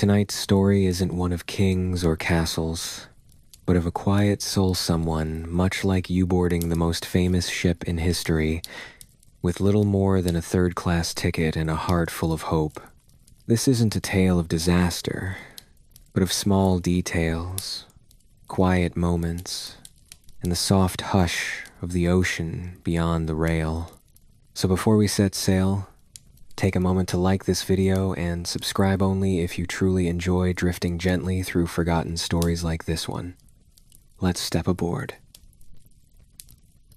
Tonight's story isn't one of kings or castles, but of a quiet soul someone much like you boarding the most famous ship in history with little more than a third-class ticket and a heart full of hope. This isn't a tale of disaster, but of small details, quiet moments, and the soft hush of the ocean beyond the rail. So before we set sail, take a moment to like this video and subscribe only if you truly enjoy drifting gently through forgotten stories like this one. Let's step aboard.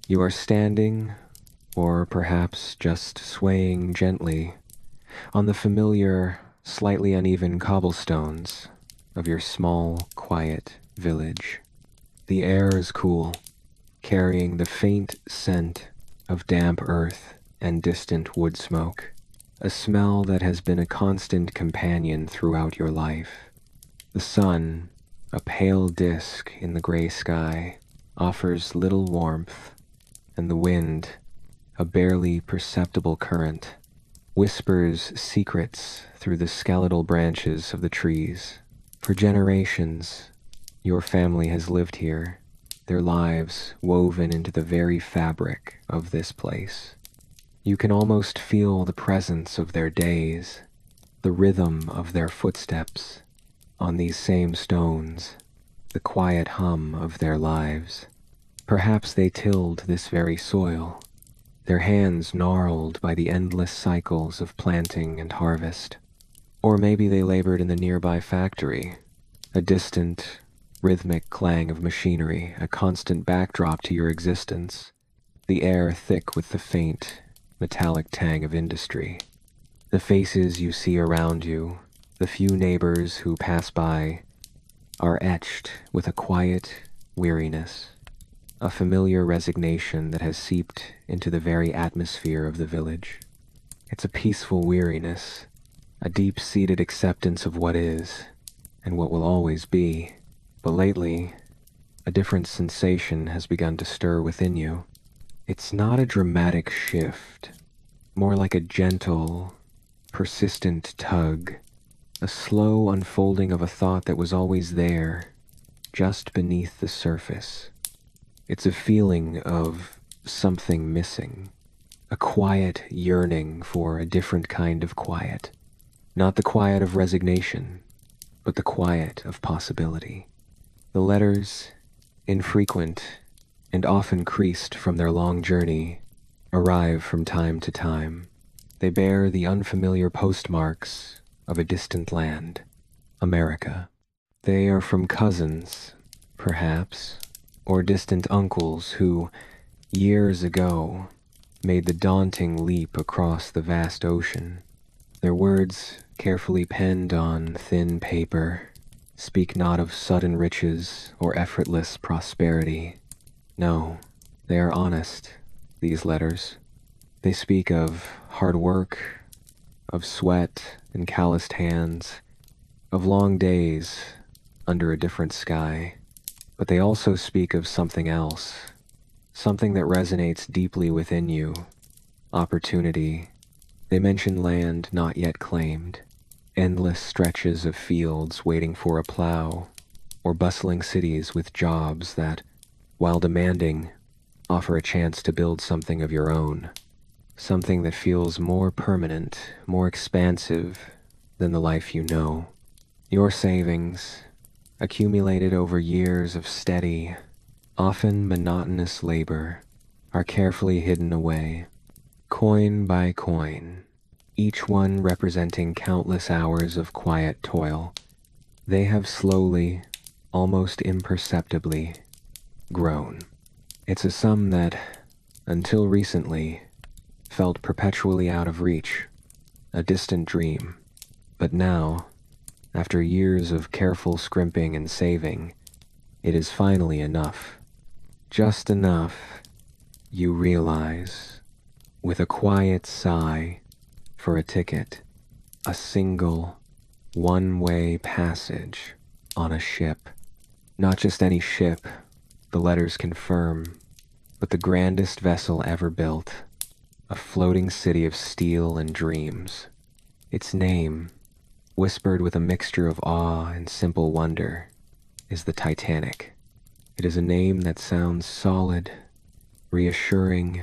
You are standing, or perhaps just swaying gently, on the familiar, slightly uneven cobblestones of your small, quiet village. The air is cool, carrying the faint scent of damp earth and distant wood smoke, a smell that has been a constant companion throughout your life. The sun, a pale disk in the gray sky, offers little warmth, and the wind, a barely perceptible current, whispers secrets through the skeletal branches of the trees. For generations, your family has lived here, their lives woven into the very fabric of this place. You can almost feel the presence of their days, the rhythm of their footsteps on these same stones, the quiet hum of their lives. Perhaps they tilled this very soil, their hands gnarled by the endless cycles of planting and harvest. Or maybe they labored in the nearby factory, a distant, rhythmic clang of machinery, a constant backdrop to your existence, the air thick with the faint, metallic tang of industry. The faces you see around you, the few neighbors who pass by, are etched with a quiet weariness, a familiar resignation that has seeped into the very atmosphere of the village. It's a peaceful weariness, a deep-seated acceptance of what is, and what will always be. But lately, a different sensation has begun to stir within you. It's not a dramatic shift, more like a gentle, persistent tug, a slow unfolding of a thought that was always there, just beneath the surface. It's a feeling of something missing, a quiet yearning for a different kind of quiet. Not the quiet of resignation, but the quiet of possibility. The letters, infrequent and often creased from their long journey, arrive from time to time. They bear the unfamiliar postmarks of a distant land, America. They are from cousins, perhaps, or distant uncles who, years ago, made the daunting leap across the vast ocean. Their words, carefully penned on thin paper, speak not of sudden riches or effortless prosperity. No, they are honest, these letters. They speak of hard work, of sweat and calloused hands, of long days under a different sky. But they also speak of something else, something that resonates deeply within you. Opportunity. They mention land not yet claimed, endless stretches of fields waiting for a plow, or bustling cities with jobs that, while demanding, offer a chance to build something of your own, something that feels more permanent, more expansive than the life you know. Your savings, accumulated over years of steady, often monotonous labor, are carefully hidden away, coin by coin, each one representing countless hours of quiet toil. They have slowly, almost imperceptibly, grown. It's a sum that, until recently, felt perpetually out of reach, a distant dream. But now, after years of careful scrimping and saving, it is finally enough. Just enough, you realize, with a quiet sigh, for a ticket, a single, one-way passage on a ship. Not just any ship, the letters confirm, but the grandest vessel ever built, a floating city of steel and dreams. Its name, whispered with a mixture of awe and simple wonder, is the Titanic. It is a name that sounds solid, reassuring,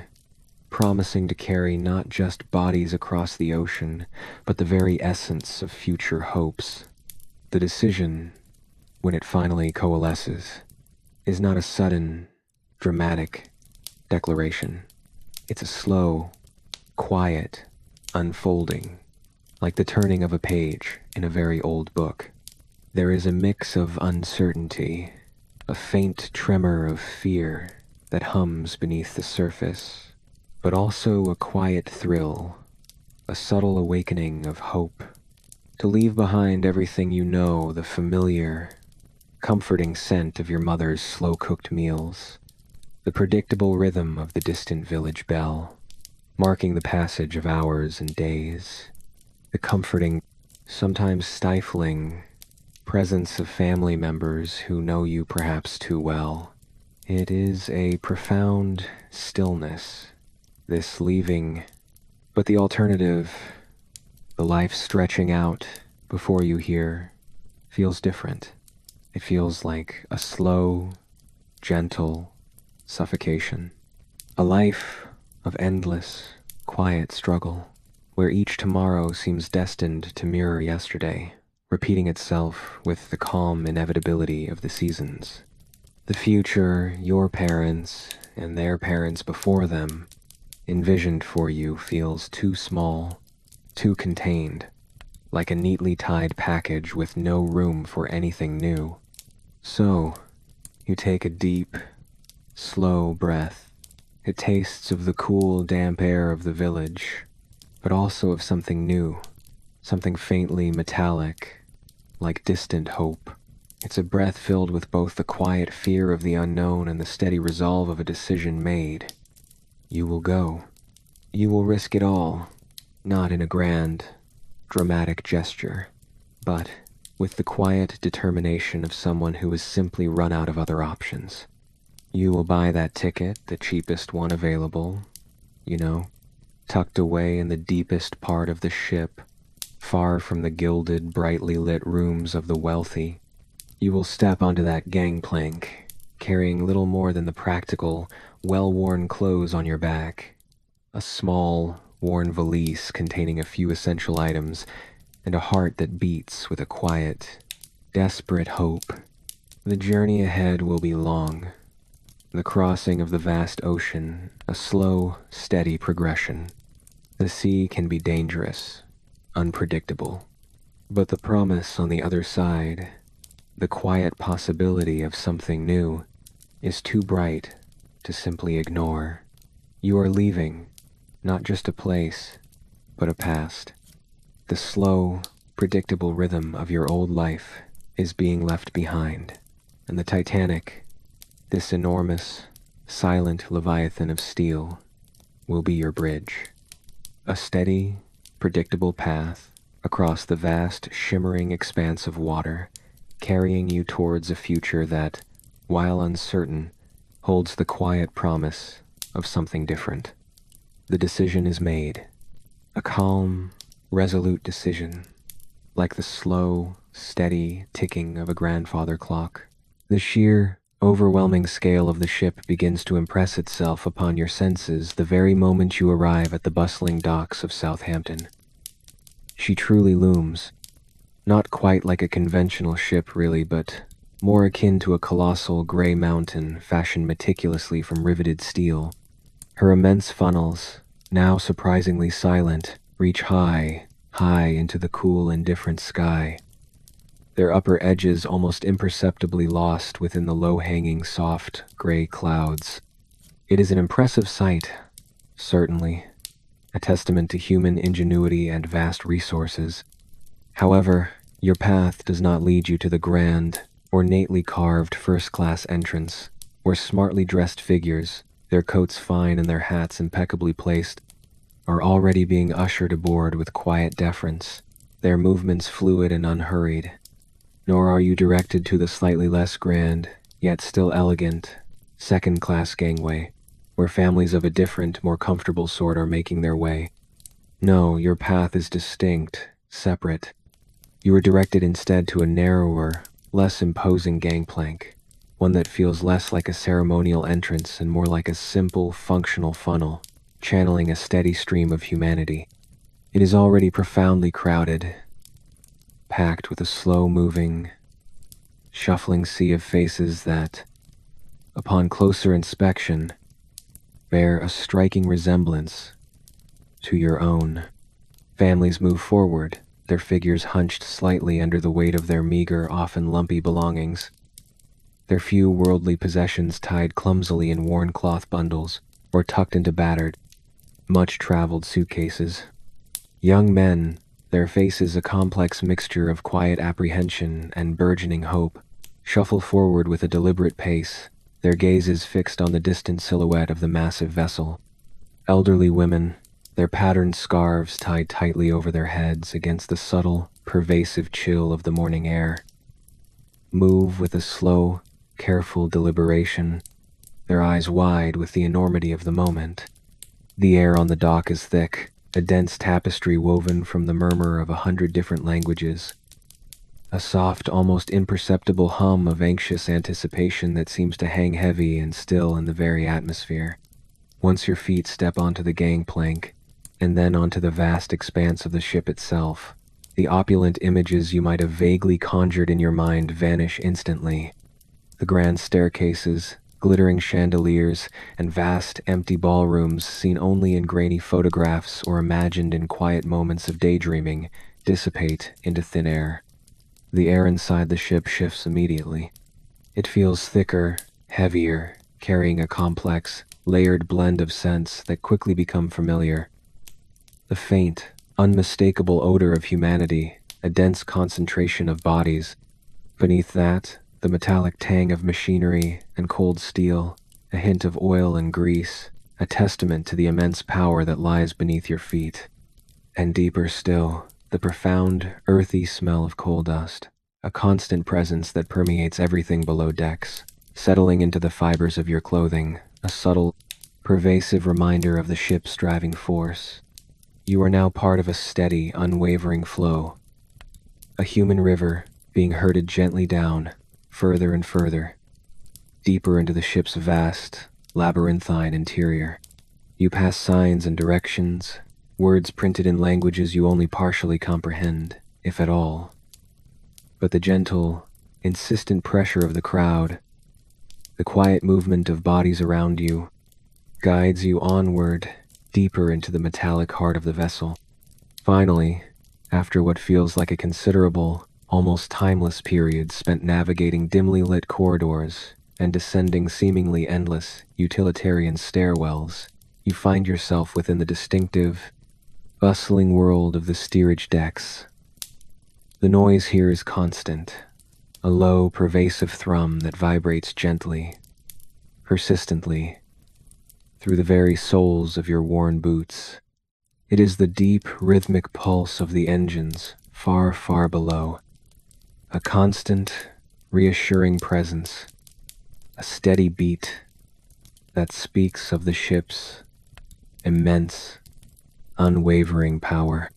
promising to carry not just bodies across the ocean, but the very essence of future hopes. The decision, when it finally coalesces, is not a sudden, dramatic declaration. It's a slow, quiet unfolding, like the turning of a page in a very old book. There is a mix of uncertainty, a faint tremor of fear that hums beneath the surface, but also a quiet thrill, a subtle awakening of hope. To leave behind everything you know, the familiar, comforting scent of your mother's slow-cooked meals, the predictable rhythm of the distant village bell, marking the passage of hours and days, the comforting, sometimes stifling, presence of family members who know you perhaps too well. It is a profound stillness, this leaving, but the alternative, the life stretching out before you here, feels different. It feels like a slow, gentle suffocation. A life of endless, quiet struggle, where each tomorrow seems destined to mirror yesterday, repeating itself with the calm inevitability of the seasons. The future your parents and their parents before them envisioned for you feels too small, too contained, like a neatly tied package with no room for anything new. So, you take a deep, slow breath. It tastes of the cool, damp air of the village, but also of something new, something faintly metallic, like distant hope. It's a breath filled with both the quiet fear of the unknown and the steady resolve of a decision made. You will go. You will risk it all, not in a grand, dramatic gesture, but with the quiet determination of someone who has simply run out of other options. You will buy that ticket, the cheapest one available, tucked away in the deepest part of the ship, far from the gilded, brightly lit rooms of the wealthy. You will step onto that gangplank, carrying little more than the practical, well-worn clothes on your back, a small, worn valise containing a few essential items, and a heart that beats with a quiet, desperate hope. The journey ahead will be long. The crossing of the vast ocean, a slow, steady progression. The sea can be dangerous, unpredictable. But the promise on the other side, the quiet possibility of something new, is too bright to simply ignore. You are leaving, not just a place, but a past. The slow, predictable rhythm of your old life is being left behind, and the Titanic, this enormous, silent leviathan of steel, will be your bridge. A steady, predictable path across the vast, shimmering expanse of water, carrying you towards a future that, while uncertain, holds the quiet promise of something different. The decision is made. A calm, resolute decision, like the slow, steady ticking of a grandfather clock. The sheer, overwhelming scale of the ship begins to impress itself upon your senses the very moment you arrive at the bustling docks of Southampton. She truly looms, not quite like a conventional ship really, but more akin to a colossal gray mountain fashioned meticulously from riveted steel. Her immense funnels, now surprisingly silent, reach high, high into the cool, indifferent sky, their upper edges almost imperceptibly lost within the low-hanging, soft, gray clouds. It is an impressive sight, certainly, a testament to human ingenuity and vast resources. However, your path does not lead you to the grand, ornately carved first-class entrance, where smartly dressed figures, their coats fine and their hats impeccably placed, are already being ushered aboard with quiet deference, their movements fluid and unhurried. Nor are you directed to the slightly less grand, yet still elegant, second-class gangway, where families of a different, more comfortable sort are making their way. No, your path is distinct, separate. You are directed instead to a narrower, less imposing gangplank, one that feels less like a ceremonial entrance and more like a simple, functional funnel, channeling a steady stream of humanity. It is already profoundly crowded, packed with a slow-moving, shuffling sea of faces that, upon closer inspection, bear a striking resemblance to your own. Families move forward, their figures hunched slightly under the weight of their meager, often lumpy belongings, their few worldly possessions tied clumsily in worn cloth bundles or tucked into battered, much-traveled suitcases. Young men, their faces a complex mixture of quiet apprehension and burgeoning hope, shuffle forward with a deliberate pace, their gazes fixed on the distant silhouette of the massive vessel. Elderly women, their patterned scarves tied tightly over their heads against the subtle, pervasive chill of the morning air, move with a slow, careful deliberation, their eyes wide with the enormity of the moment. The air on the dock is thick, a dense tapestry woven from the murmur of 100 different languages. A soft, almost imperceptible hum of anxious anticipation that seems to hang heavy and still in the very atmosphere. Once your feet step onto the gangplank, and then onto the vast expanse of the ship itself, the opulent images you might have vaguely conjured in your mind vanish instantly. The grand staircases, glittering chandeliers, and vast, empty ballrooms seen only in grainy photographs or imagined in quiet moments of daydreaming dissipate into thin air. The air inside the ship shifts immediately. It feels thicker, heavier, carrying a complex, layered blend of scents that quickly become familiar. The faint, unmistakable odor of humanity, a dense concentration of bodies. Beneath that, the metallic tang of machinery and cold steel, a hint of oil and grease, a testament to the immense power that lies beneath your feet. And deeper still, the profound, earthy smell of coal dust, a constant presence that permeates everything below decks, settling into the fibers of your clothing, a subtle, pervasive reminder of the ship's driving force. You are now part of a steady, unwavering flow, a human river being herded gently down, further and further, deeper into the ship's vast, labyrinthine interior. You pass signs and directions, words printed in languages you only partially comprehend, if at all. But the gentle, insistent pressure of the crowd, the quiet movement of bodies around you, guides you onward, deeper into the metallic heart of the vessel. Finally, after what feels like a considerable, almost timeless period spent navigating dimly lit corridors and descending seemingly endless, utilitarian stairwells, you find yourself within the distinctive, bustling world of the steerage decks. The noise here is constant, a low, pervasive thrum that vibrates gently, persistently, through the very soles of your worn boots. It is the deep, rhythmic pulse of the engines far, far below, a constant, reassuring presence, a steady beat that speaks of the ship's immense, unwavering power.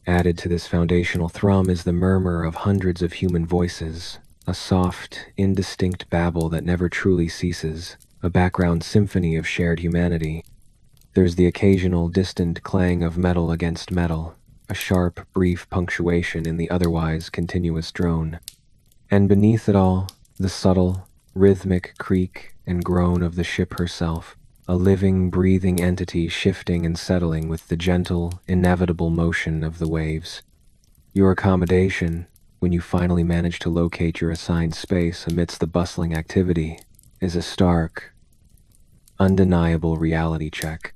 Added to this foundational thrum is the murmur of hundreds of human voices, a soft, indistinct babble that never truly ceases, a background symphony of shared humanity. There's the occasional distant clang of metal against metal, a sharp, brief punctuation in the otherwise continuous drone. And beneath it all, the subtle, rhythmic creak and groan of the ship herself, a living, breathing entity shifting and settling with the gentle, inevitable motion of the waves. Your accommodation, when you finally manage to locate your assigned space amidst the bustling activity, is a stark, undeniable reality check.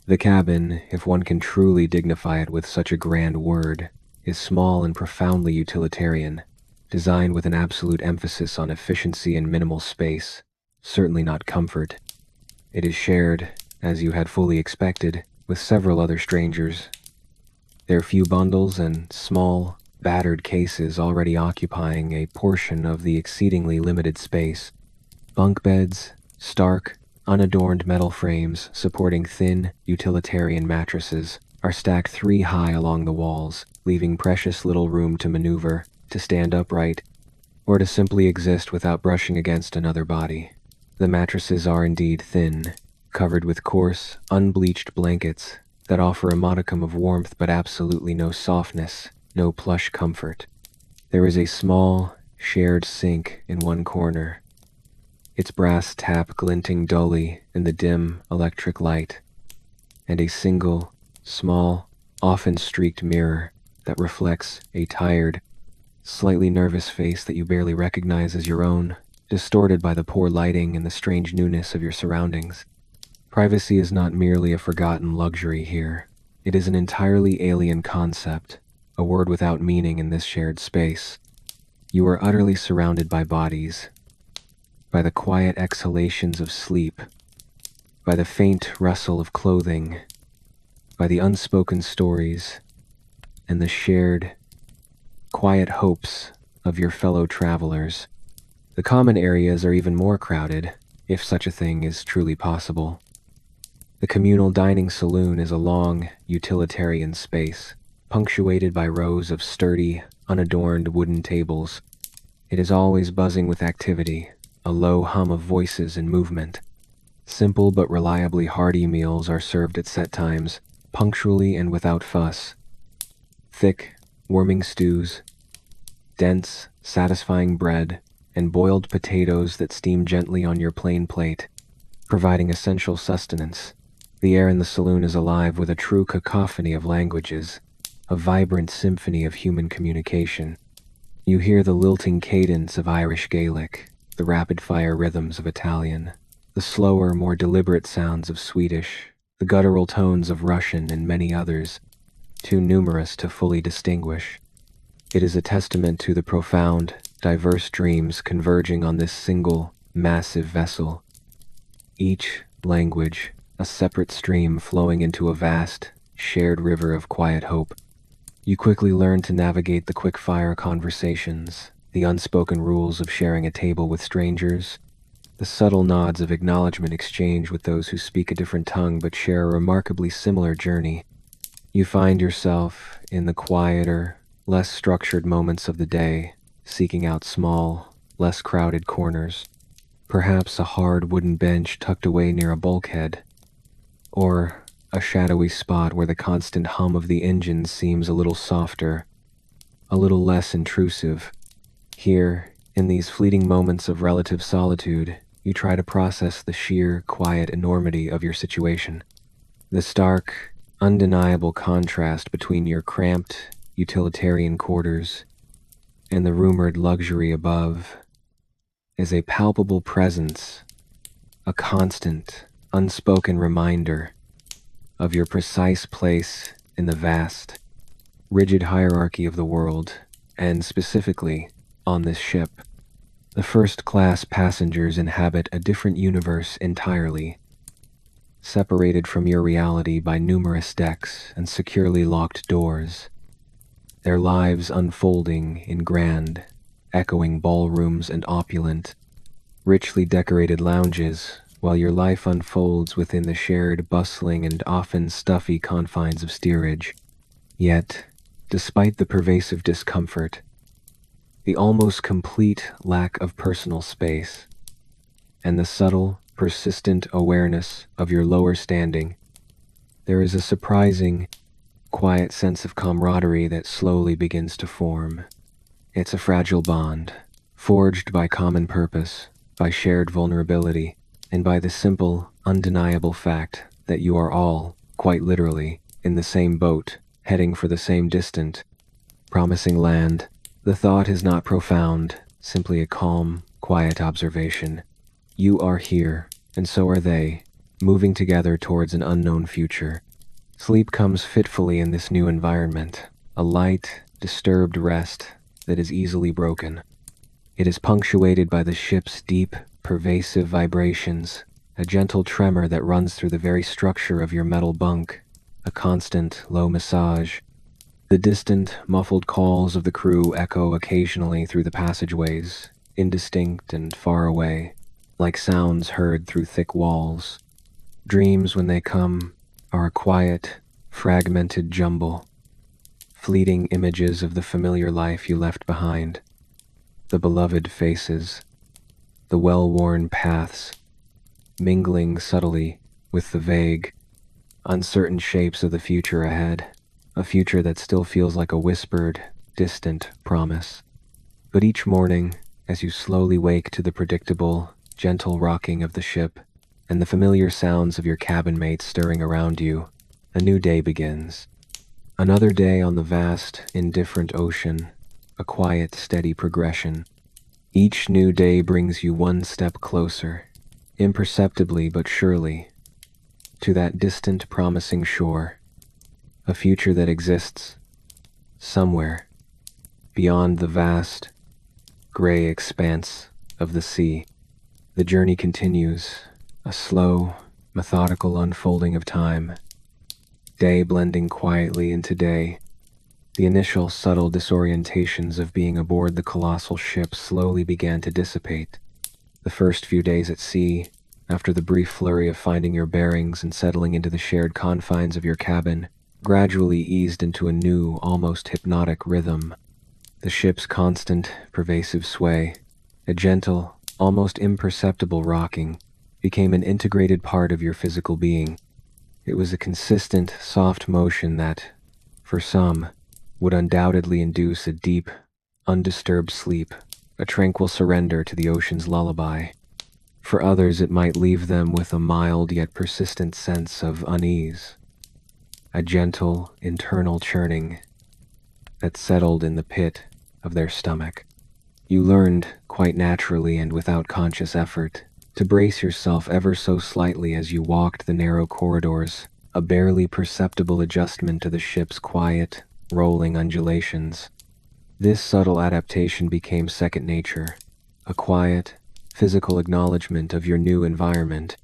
The cabin, if one can truly dignify it with such a grand word, is small and profoundly utilitarian, designed with an absolute emphasis on efficiency and minimal space, certainly not comfort. It is shared, as you had fully expected, with several other strangers. Their few bundles and small, battered cases already occupying a portion of the exceedingly limited space. Bunk beds, stark, unadorned metal frames supporting thin, utilitarian mattresses, are stacked 3 high along the walls, leaving precious little room to maneuver, to stand upright, or to simply exist without brushing against another body. The mattresses are indeed thin, covered with coarse, unbleached blankets that offer a modicum of warmth but absolutely no softness, no plush comfort. There is a small, shared sink in one corner, its brass tap glinting dully in the dim electric light, and a single, small, often streaked mirror that reflects a tired, slightly nervous face that you barely recognize as your own, distorted by the poor lighting and the strange newness of your surroundings. Privacy is not merely a forgotten luxury here. It is an entirely alien concept, a word without meaning in this shared space. You are utterly surrounded by bodies, by the quiet exhalations of sleep, by the faint rustle of clothing, by the unspoken stories, and the shared, quiet hopes of your fellow travelers. The common areas are even more crowded, if such a thing is truly possible. The communal dining saloon is a long, utilitarian space, punctuated by rows of sturdy, unadorned wooden tables. It is always buzzing with activity, a low hum of voices and movement. Simple but reliably hearty meals are served at set times, punctually and without fuss. Thick, warming stews, dense, satisfying bread, and boiled potatoes that steam gently on your plain plate, providing essential sustenance. The air in the saloon is alive with a true cacophony of languages, a vibrant symphony of human communication. You hear the lilting cadence of Irish Gaelic, the rapid-fire rhythms of Italian, the slower, more deliberate sounds of Swedish, the guttural tones of Russian, and many others, too numerous to fully distinguish. It is a testament to the profound, diverse dreams converging on this single, massive vessel. Each language, a separate stream flowing into a vast, shared river of quiet hope. You quickly learn to navigate the quick-fire conversations, the unspoken rules of sharing a table with strangers, the subtle nods of acknowledgement exchanged with those who speak a different tongue but share a remarkably similar journey. You find yourself in the quieter, less structured moments of the day, seeking out small, less crowded corners. Perhaps a hard wooden bench tucked away near a bulkhead, or a shadowy spot where the constant hum of the engines seems a little softer, a little less intrusive. Here, in these fleeting moments of relative solitude, you try to process the sheer, quiet enormity of your situation. The stark, undeniable contrast between your cramped, utilitarian quarters and the rumored luxury above is a palpable presence, a constant, unspoken reminder of your precise place in the vast, rigid hierarchy of the world, and specifically on this ship. The first-class passengers inhabit a different universe entirely, separated from your reality by numerous decks and securely locked doors, their lives unfolding in grand, echoing ballrooms and opulent, richly decorated lounges, while your life unfolds within the shared, bustling, and often stuffy confines of steerage. Yet, despite the pervasive discomfort, the almost complete lack of personal space, and the subtle, persistent awareness of your lower standing, there is a surprising, quiet sense of camaraderie that slowly begins to form. It's a fragile bond, forged by common purpose, by shared vulnerability, and by the simple, undeniable fact that you are all, quite literally, in the same boat, heading for the same distant, promising land. The thought is not profound, simply a calm, quiet observation. You are here, and so are they, moving together towards an unknown future. Sleep comes fitfully in this new environment, a light, disturbed rest that is easily broken. It is punctuated by the ship's deep, pervasive vibrations, a gentle tremor that runs through the very structure of your metal bunk, a constant, low massage. The distant, muffled calls of the crew echo occasionally through the passageways, indistinct and far away, like sounds heard through thick walls. Dreams, when they come, are a quiet, fragmented jumble, fleeting images of the familiar life you left behind, the beloved faces, the well-worn paths, mingling subtly with the vague, uncertain shapes of the future ahead, a future that still feels like a whispered, distant promise. But each morning, as you slowly wake to the predictable, gentle rocking of the ship and the familiar sounds of your cabin mates stirring around you, a new day begins. Another day on the vast, indifferent ocean, a quiet, steady progression. Each new day brings you one step closer, imperceptibly but surely, to that distant, promising shore, a future that exists somewhere beyond the vast, gray expanse of the sea. The journey continues, a slow, methodical unfolding of time, day blending quietly into day. The initial subtle disorientations of being aboard the colossal ship slowly began to dissipate. The first few days at sea, after the brief flurry of finding your bearings and settling into the shared confines of your cabin, gradually eased into a new, almost hypnotic rhythm. The ship's constant, pervasive sway, a gentle, almost imperceptible rocking, became an integrated part of your physical being. It was a consistent, soft motion that, for some, would undoubtedly induce a deep, undisturbed sleep, a tranquil surrender to the ocean's lullaby. For others, it might leave them with a mild yet persistent sense of unease, a gentle, internal churning that settled in the pit of their stomach. You learned, quite naturally and without conscious effort, to brace yourself ever so slightly as you walked the narrow corridors, a barely perceptible adjustment to the ship's quiet, rolling undulations. This subtle adaptation became second nature, a quiet, physical acknowledgement of your new environment.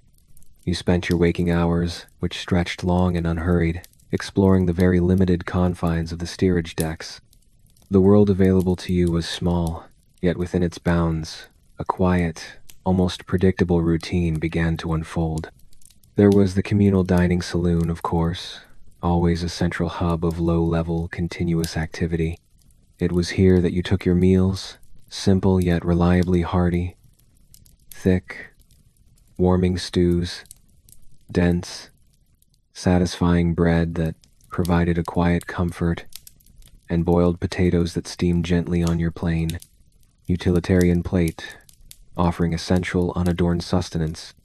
You spent your waking hours, which stretched long and unhurried, exploring the very limited confines of the steerage decks. The world available to you was small, yet within its bounds, a quiet, almost predictable routine began to unfold. There was the communal dining saloon, of course, always a central hub of low-level, continuous activity. It was here that you took your meals, simple yet reliably hearty, thick, warming stews, dense, satisfying bread that provided a quiet comfort, and boiled potatoes that steamed gently on your plain, utilitarian plate, offering essential, unadorned sustenance.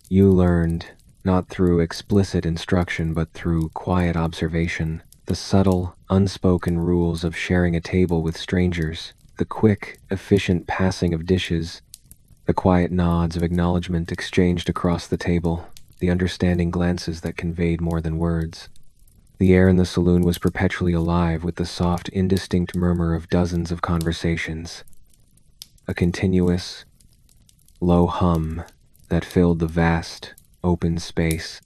You learned, not through explicit instruction but through quiet observation, the subtle, unspoken rules of sharing a table with strangers, the quick, efficient passing of dishes, the quiet nods of acknowledgement exchanged across the table, the understanding glances that conveyed more than words. The air in the saloon was perpetually alive with the soft, indistinct murmur of dozens of conversations, a continuous, low hum that filled the vast, open space,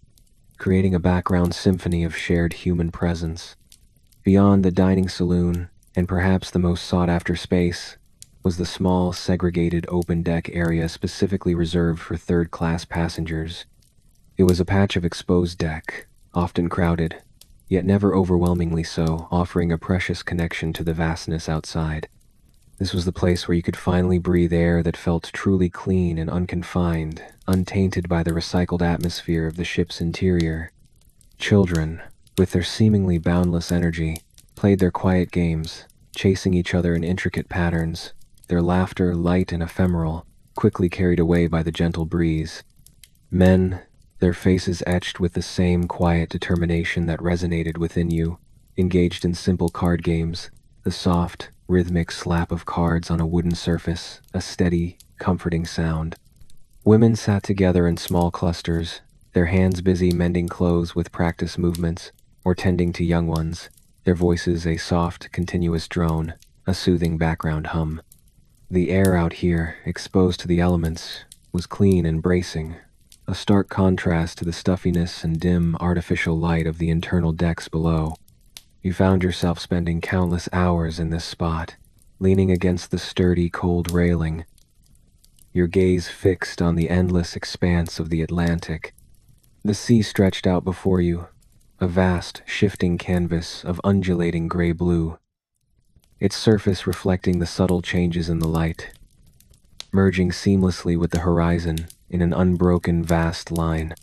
creating a background symphony of shared human presence. Beyond the dining saloon, and perhaps the most sought-after space, was the small, segregated open-deck area specifically reserved for third-class passengers. It was a patch of exposed deck, often crowded, yet never overwhelmingly so, offering a precious connection to the vastness outside. This was the place where you could finally breathe air that felt truly clean and unconfined, untainted by the recycled atmosphere of the ship's interior. Children, with their seemingly boundless energy, played their quiet games, chasing each other in intricate patterns, their laughter light and ephemeral, quickly carried away by the gentle breeze. Men, their faces etched with the same quiet determination that resonated within you, engaged in simple card games, the soft, rhythmic slap of cards on a wooden surface, a steady, comforting sound. Women sat together in small clusters, their hands busy mending clothes with practice movements, or tending to young ones, their voices a soft, continuous drone, a soothing background hum. The air out here, exposed to the elements, was clean and bracing, a stark contrast to the stuffiness and dim, artificial light of the internal decks below. You found yourself spending countless hours in this spot, leaning against the sturdy, cold railing, your gaze fixed on the endless expanse of the Atlantic. The sea stretched out before you, a vast, shifting canvas of undulating gray-blue, its surface reflecting the subtle changes in the light, merging seamlessly with the horizon in an unbroken, vast line.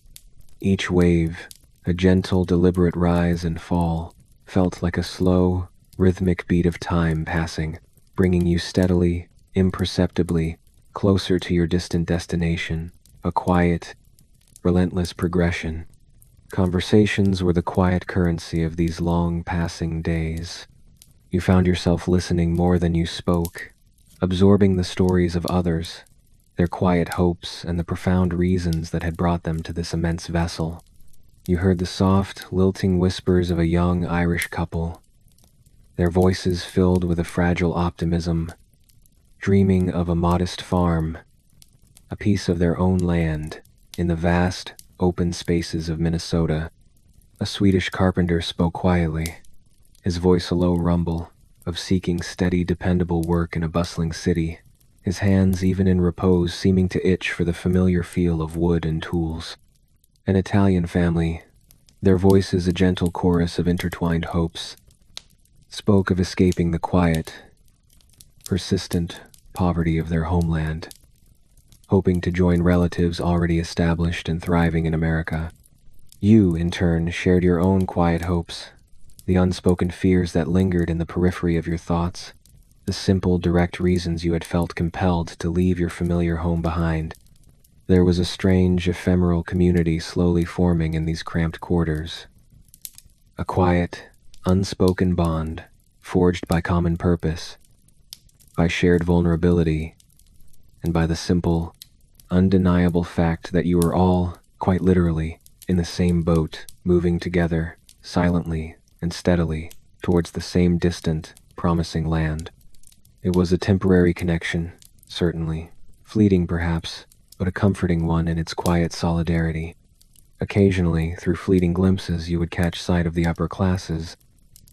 Each wave, a gentle, deliberate rise and fall, felt like a slow, rhythmic beat of time passing, bringing you steadily, imperceptibly, closer to your distant destination, a quiet, relentless progression. Conversations were the quiet currency of these long passing days. You found yourself listening more than you spoke, absorbing the stories of others, their quiet hopes and the profound reasons that had brought them to this immense vessel. You heard the soft, lilting whispers of a young Irish couple, their voices filled with a fragile optimism, dreaming of a modest farm, a piece of their own land, in the vast, open spaces of Minnesota. A Swedish carpenter spoke quietly, his voice a low rumble of seeking steady, dependable work in a bustling city, his hands even in repose seeming to itch for the familiar feel of wood and tools. An Italian family, their voices a gentle chorus of intertwined hopes, spoke of escaping the quiet, persistent poverty of their homeland, hoping to join relatives already established and thriving in America. You, in turn, shared your own quiet hopes, the unspoken fears that lingered in the periphery of your thoughts, the simple, direct reasons you had felt compelled to leave your familiar home behind. There was a strange, ephemeral community slowly forming in these cramped quarters. A quiet, unspoken bond, forged by common purpose, by shared vulnerability, and by the simple, undeniable fact that you were all, quite literally, in the same boat, moving together, silently and steadily, towards the same distant, promising land. It was a temporary connection, certainly, fleeting perhaps, but a comforting one in its quiet solidarity. Occasionally, through fleeting glimpses, you would catch sight of the upper classes.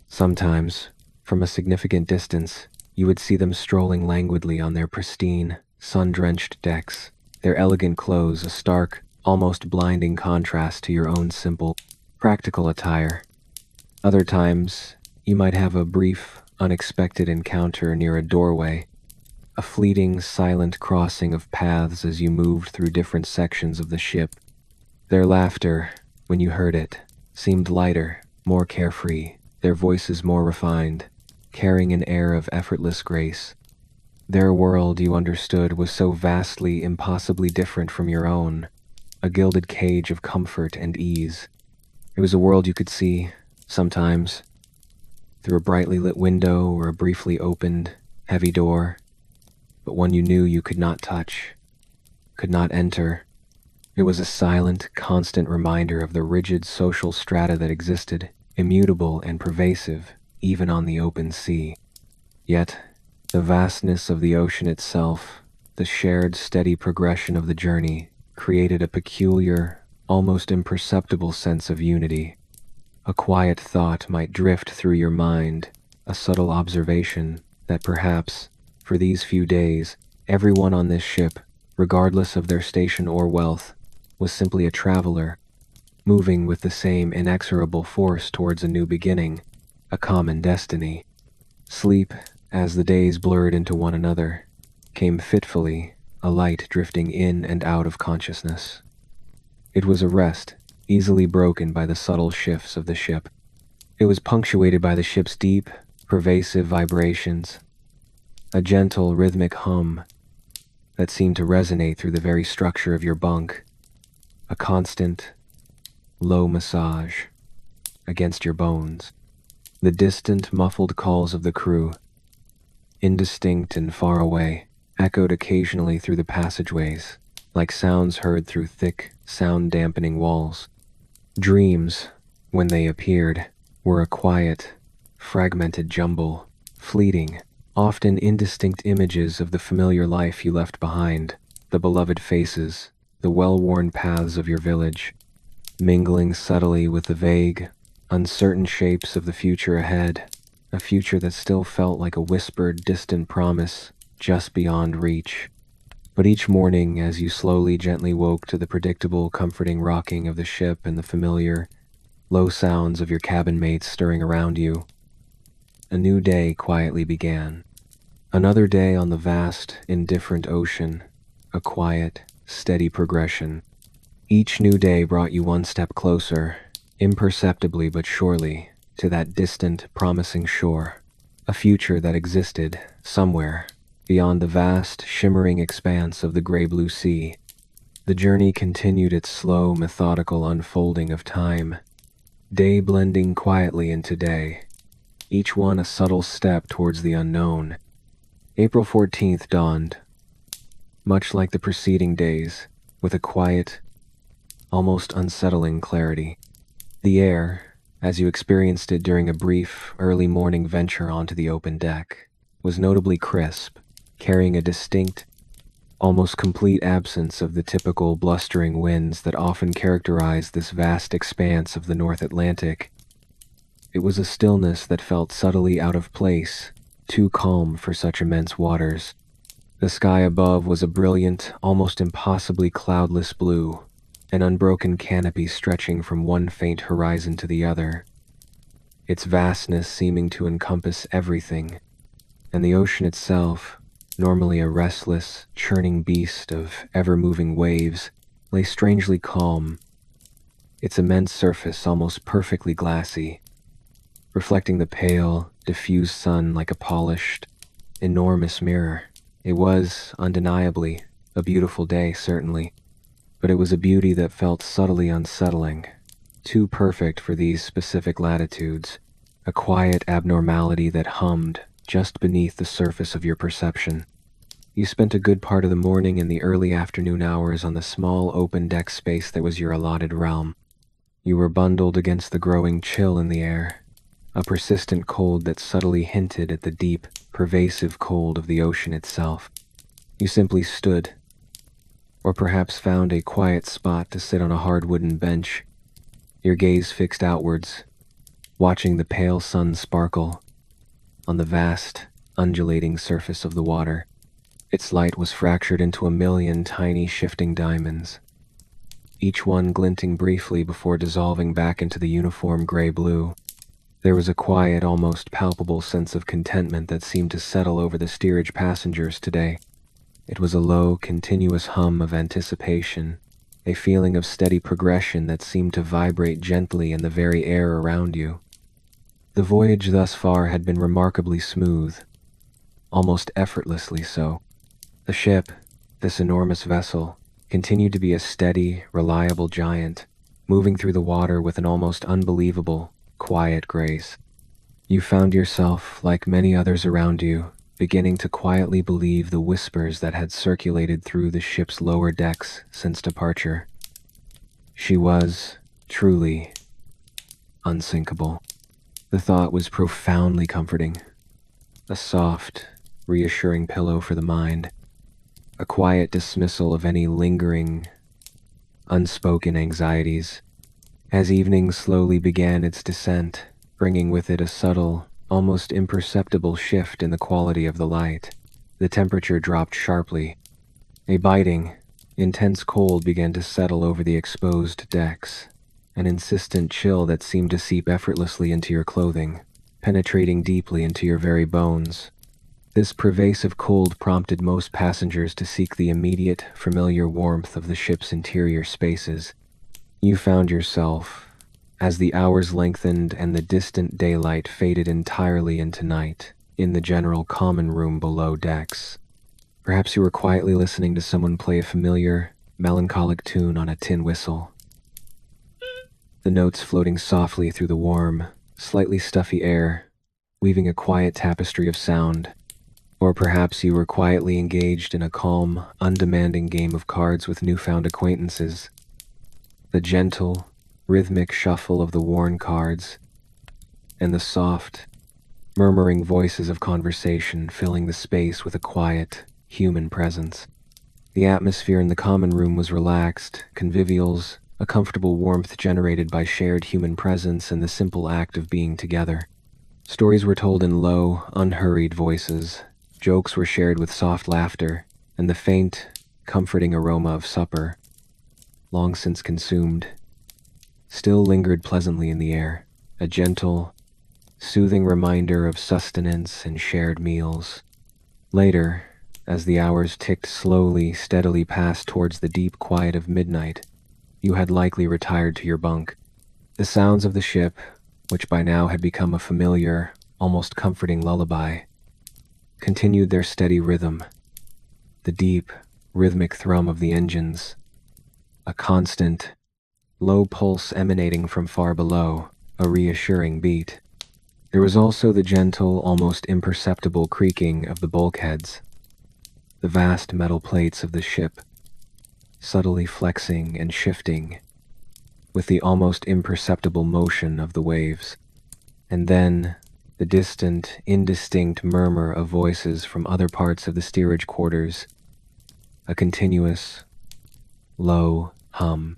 Sometimes, from a significant distance, you would see them strolling languidly on their pristine, sun-drenched decks, their elegant clothes a stark, almost blinding contrast to your own simple, practical attire. Other times, you might have a brief, unexpected encounter near a doorway, a fleeting, silent crossing of paths as you moved through different sections of the ship. Their laughter, when you heard it, seemed lighter, more carefree, their voices more refined, carrying an air of effortless grace. Their world, you understood, was so vastly, impossibly different from your own, a gilded cage of comfort and ease. It was a world you could see, sometimes, through a brightly lit window or a briefly opened, heavy door, but one you knew you could not touch, could not enter. It was a silent, constant reminder of the rigid social strata that existed, immutable and pervasive, even on the open sea. Yet, the vastness of the ocean itself, the shared, steady progression of the journey, created a peculiar, almost imperceptible sense of unity. A quiet thought might drift through your mind, a subtle observation that perhaps, for these few days, everyone on this ship, regardless of their station or wealth, was simply a traveler, moving with the same inexorable force towards a new beginning, a common destiny. Sleep, as the days blurred into one another, came fitfully, a light drifting in and out of consciousness. It was a rest, easily broken by the subtle shifts of the ship. It was punctuated by the ship's deep, pervasive vibrations, a gentle, rhythmic hum that seemed to resonate through the very structure of your bunk, a constant, low massage against your bones. The distant, muffled calls of the crew, indistinct and far away, echoed occasionally through the passageways, like sounds heard through thick, sound-dampening walls. Dreams, when they appeared, were a quiet, fragmented jumble, fleeting, often indistinct images of the familiar life you left behind, the beloved faces, the well-worn paths of your village, mingling subtly with the vague, uncertain shapes of the future ahead, a future that still felt like a whispered, distant promise just beyond reach. But each morning, as you slowly, gently woke to the predictable, comforting rocking of the ship and the familiar, low sounds of your cabin mates stirring around you. A new day quietly began. Another day on the vast, indifferent ocean, a quiet, steady progression. Each new day brought you one step closer, imperceptibly but surely, to that distant, promising shore, a future that existed somewhere beyond the vast, shimmering expanse of the gray-blue sea. The journey continued its slow, methodical unfolding of time, day blending quietly into day, each one a subtle step towards the unknown. April 14th dawned, much like the preceding days, with a quiet, almost unsettling clarity. The air, as you experienced it during a brief, early morning venture onto the open deck, was notably crisp, carrying a distinct, almost complete absence of the typical blustering winds that often characterize this vast expanse of the North Atlantic. It was a stillness that felt subtly out of place, too calm for such immense waters. The sky above was a brilliant, almost impossibly cloudless blue, an unbroken canopy stretching from one faint horizon to the other, its vastness seeming to encompass everything, and the ocean itself, normally a restless, churning beast of ever-moving waves, lay strangely calm, its immense surface almost perfectly glassy, reflecting the pale, diffused sun like a polished, enormous mirror. It was, undeniably, a beautiful day, certainly, but it was a beauty that felt subtly unsettling, too perfect for these specific latitudes, a quiet abnormality that hummed just beneath the surface of your perception. You spent a good part of the morning and the early afternoon hours on the small open deck space that was your allotted realm. You were bundled against the growing chill in the air, a persistent cold that subtly hinted at the deep, pervasive cold of the ocean itself. You simply stood, or perhaps found a quiet spot to sit on a hard wooden bench, your gaze fixed outwards, watching the pale sun sparkle on the vast, undulating surface of the water. Its light was fractured into a million tiny shifting diamonds, each one glinting briefly before dissolving back into the uniform gray-blue. There was a quiet, almost palpable sense of contentment that seemed to settle over the steerage passengers today. It was a low, continuous hum of anticipation, a feeling of steady progression that seemed to vibrate gently in the very air around you. The voyage thus far had been remarkably smooth, almost effortlessly so. The ship, this enormous vessel, continued to be a steady, reliable giant, moving through the water with an almost unbelievable, quiet grace. You found yourself, like many others around you, beginning to quietly believe the whispers that had circulated through the ship's lower decks since departure. She was, truly, unsinkable. The thought was profoundly comforting. A soft, reassuring pillow for the mind. A quiet dismissal of any lingering, unspoken anxieties. As evening slowly began its descent, bringing with it a subtle, almost imperceptible shift in the quality of the light, the temperature dropped sharply. A biting, intense cold began to settle over the exposed decks, an insistent chill that seemed to seep effortlessly into your clothing, penetrating deeply into your very bones. This pervasive cold prompted most passengers to seek the immediate, familiar warmth of the ship's interior spaces. You found yourself, as the hours lengthened and the distant daylight faded entirely into night, in the general common room below decks. Perhaps you were quietly listening to someone play a familiar, melancholic tune on a tin whistle, the notes floating softly through the warm, slightly stuffy air, weaving a quiet tapestry of sound. Or perhaps you were quietly engaged in a calm, undemanding game of cards with newfound acquaintances. The gentle, rhythmic shuffle of the worn cards, and the soft, murmuring voices of conversation filling the space with a quiet, human presence. The atmosphere in the common room was relaxed, convivials, a comfortable warmth generated by shared human presence and the simple act of being together. Stories were told in low, unhurried voices. Jokes were shared with soft laughter, and the faint, comforting aroma of supper, long since consumed, still lingered pleasantly in the air, a gentle, soothing reminder of sustenance and shared meals. Later, as the hours ticked slowly, steadily past towards the deep quiet of midnight, you had likely retired to your bunk. The sounds of the ship, which by now had become a familiar, almost comforting lullaby, continued their steady rhythm, the deep, rhythmic thrum of the engines, a constant, low pulse emanating from far below, a reassuring beat. There was also the gentle, almost imperceptible creaking of the bulkheads, the vast metal plates of the ship, subtly flexing and shifting with the almost imperceptible motion of the waves. And then, the distant, indistinct murmur of voices from other parts of the steerage quarters, a continuous, low hum.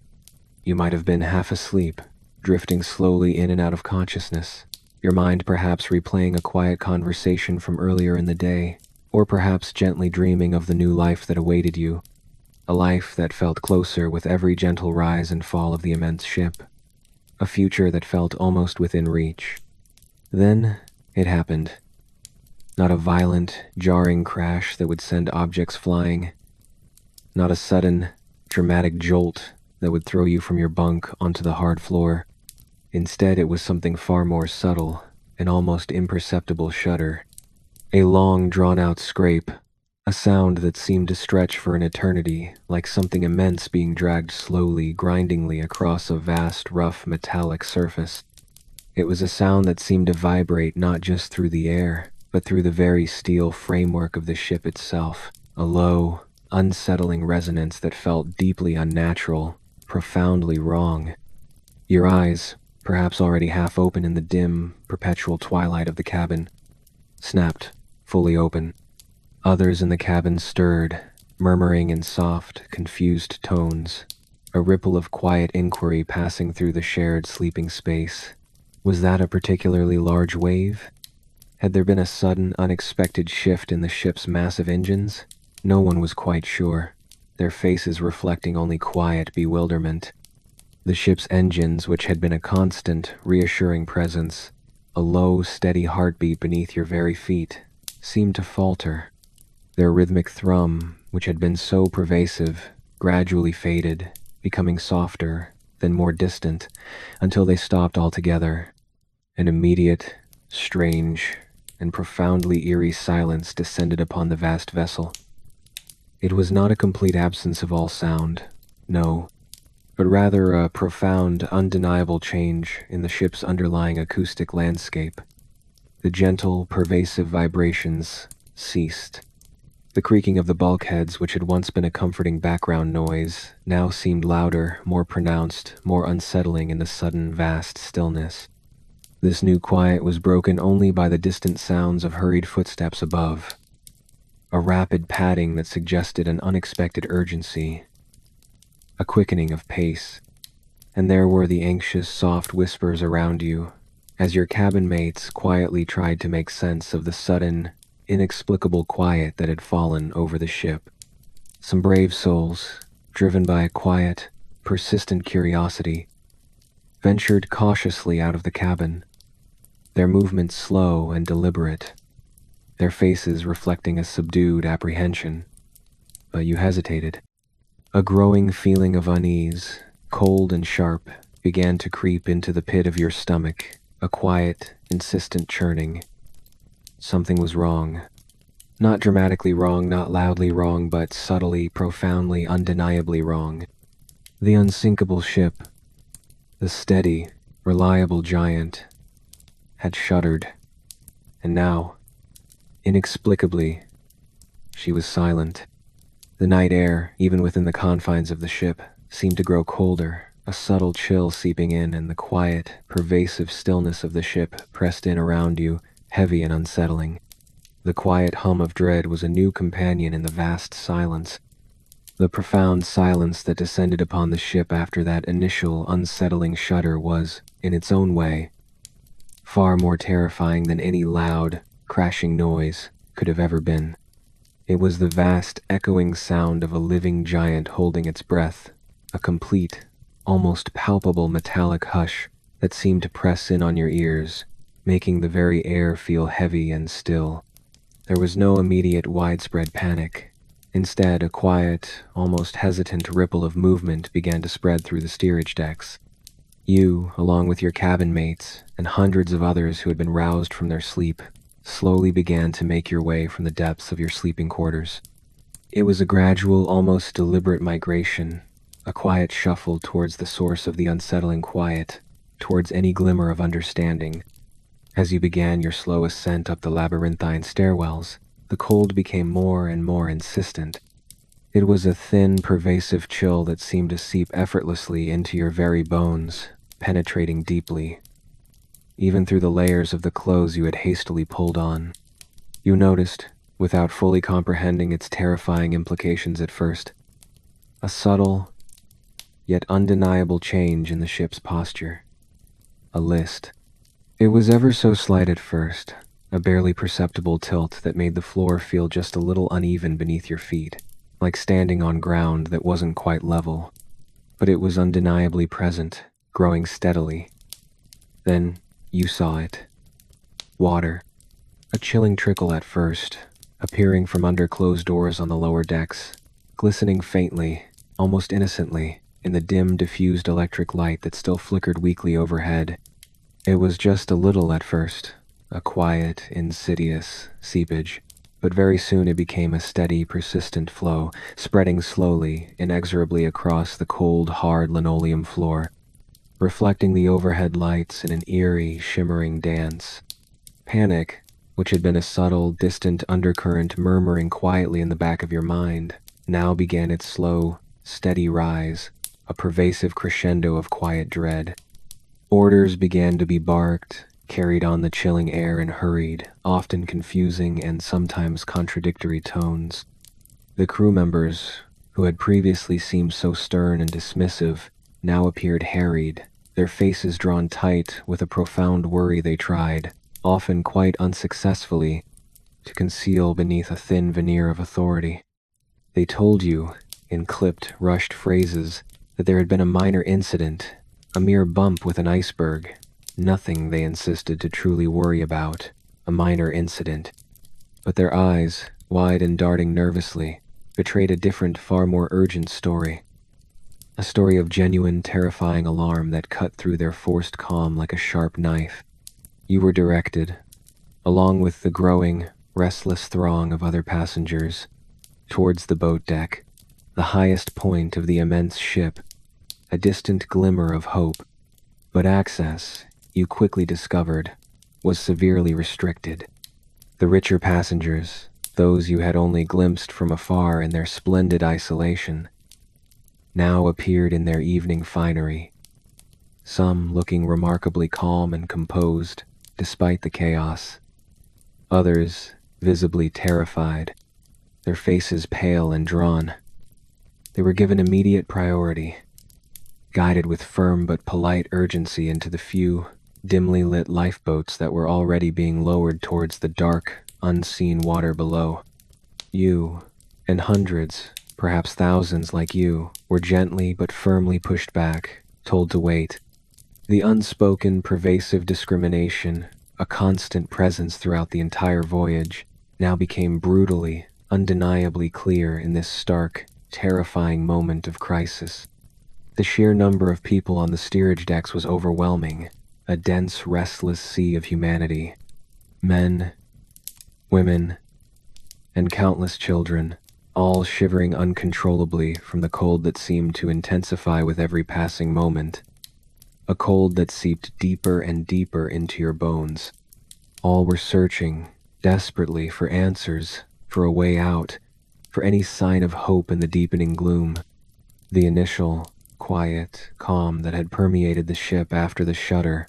You might have been half asleep, drifting slowly in and out of consciousness, your mind perhaps replaying a quiet conversation from earlier in the day, or perhaps gently dreaming of the new life that awaited you, a life that felt closer with every gentle rise and fall of the immense ship, a future that felt almost within reach. Then, it happened. Not a violent, jarring crash that would send objects flying, not a sudden, dramatic jolt that would throw you from your bunk onto the hard floor. Instead, it was something far more subtle, an almost imperceptible shudder, a long, drawn-out scrape, a sound that seemed to stretch for an eternity, like something immense being dragged slowly, grindingly across a vast, rough, metallic surface. It was a sound that seemed to vibrate not just through the air, but through the very steel framework of the ship itself, a low, unsettling resonance that felt deeply unnatural, profoundly wrong. Your eyes, perhaps already half open in the dim, perpetual twilight of the cabin, snapped, fully open. Others in the cabin stirred, murmuring in soft, confused tones, a ripple of quiet inquiry passing through the shared sleeping space. Was that a particularly large wave? Had there been a sudden, unexpected shift in the ship's massive engines? No one was quite sure, their faces reflecting only quiet bewilderment. The ship's engines, which had been a constant, reassuring presence, a low, steady heartbeat beneath your very feet, seemed to falter. Their rhythmic thrum, which had been so pervasive, gradually faded, becoming softer, then more distant, until they stopped altogether. An immediate, strange, and profoundly eerie silence descended upon the vast vessel. It was not a complete absence of all sound, no, but rather a profound, undeniable change in the ship's underlying acoustic landscape. The gentle, pervasive vibrations ceased. The creaking of the bulkheads, which had once been a comforting background noise, now seemed louder, more pronounced, more unsettling in the sudden, vast stillness. This new quiet was broken only by the distant sounds of hurried footsteps above, a rapid padding that suggested an unexpected urgency, a quickening of pace, and there were the anxious, soft whispers around you, as your cabin mates quietly tried to make sense of the sudden, inexplicable quiet that had fallen over the ship. Some brave souls, driven by a quiet, persistent curiosity, ventured cautiously out of the cabin, their movements slow and deliberate, their faces reflecting a subdued apprehension. But you hesitated. A growing feeling of unease, cold and sharp, began to creep into the pit of your stomach, a quiet, insistent churning. Something was wrong. Not dramatically wrong, not loudly wrong, but subtly, profoundly, undeniably wrong. The unsinkable ship, the steady, reliable giant, had shuddered. And now, inexplicably, she was silent. The night air, even within the confines of the ship, seemed to grow colder, a subtle chill seeping in, and the quiet, pervasive stillness of the ship pressed in around you, heavy and unsettling. The quiet hum of dread was a new companion in the vast silence. The profound silence that descended upon the ship after that initial, unsettling shudder was, in its own way, far more terrifying than any loud, crashing noise could have ever been. It was the vast, echoing sound of a living giant holding its breath, a complete, almost palpable metallic hush that seemed to press in on your ears, making the very air feel heavy and still. There was no immediate widespread panic. Instead, a quiet, almost hesitant ripple of movement began to spread through the steerage decks. You, along with your cabin mates and hundreds of others who had been roused from their sleep, slowly began to make your way from the depths of your sleeping quarters. It was a gradual, almost deliberate migration, a quiet shuffle towards the source of the unsettling quiet, towards any glimmer of understanding. As you began your slow ascent up the labyrinthine stairwells, the cold became more and more insistent. It was a thin, pervasive chill that seemed to seep effortlessly into your very bones, penetrating deeply, even through the layers of the clothes you had hastily pulled on. You noticed, without fully comprehending its terrifying implications at first, a subtle, yet undeniable change in the ship's posture. A list. It was ever so slight at first, a barely perceptible tilt that made the floor feel just a little uneven beneath your feet, like standing on ground that wasn't quite level. But it was undeniably present, growing steadily. Then you saw it. Water. A chilling trickle at first, appearing from under closed doors on the lower decks, glistening faintly, almost innocently, in the dim, diffused electric light that still flickered weakly overhead. It was just a little at first, a quiet, insidious seepage, but very soon it became a steady, persistent flow, spreading slowly, inexorably across the cold, hard linoleum floor, reflecting the overhead lights in an eerie, shimmering dance. Panic, which had been a subtle, distant undercurrent murmuring quietly in the back of your mind, now began its slow, steady rise, a pervasive crescendo of quiet dread. Orders began to be barked, carried on the chilling air in hurried, often confusing and sometimes contradictory tones. The crew members, who had previously seemed so stern and dismissive, now appeared harried, their faces drawn tight with a profound worry they tried, often quite unsuccessfully, to conceal beneath a thin veneer of authority. They told you, in clipped, rushed phrases, that there had been a minor incident, a mere bump with an iceberg. Nothing, they insisted, to truly worry about, a minor incident. But their eyes, wide and darting nervously, betrayed a different, far more urgent story. A story of genuine, terrifying alarm that cut through their forced calm like a sharp knife. You were directed, along with the growing, restless throng of other passengers, towards the boat deck, the highest point of the immense ship, a distant glimmer of hope. But access, you quickly discovered, was severely restricted. The richer passengers, those you had only glimpsed from afar in their splendid isolation, now appeared in their evening finery, some looking remarkably calm and composed, despite the chaos. Others, visibly terrified, their faces pale and drawn. They were given immediate priority, guided with firm but polite urgency into the few, dimly lit lifeboats that were already being lowered towards the dark, unseen water below. You, and hundreds, perhaps thousands like you, were gently but firmly pushed back, told to wait. The unspoken, pervasive discrimination, a constant presence throughout the entire voyage, now became brutally, undeniably clear in this stark, terrifying moment of crisis. The sheer number of people on the steerage decks was overwhelming, a dense, restless sea of humanity. Men, women, and countless children, all shivering uncontrollably from the cold that seemed to intensify with every passing moment. A cold that seeped deeper and deeper into your bones. All were searching, desperately, for answers, for a way out, for any sign of hope in the deepening gloom. The initial, quiet calm that had permeated the ship after the shudder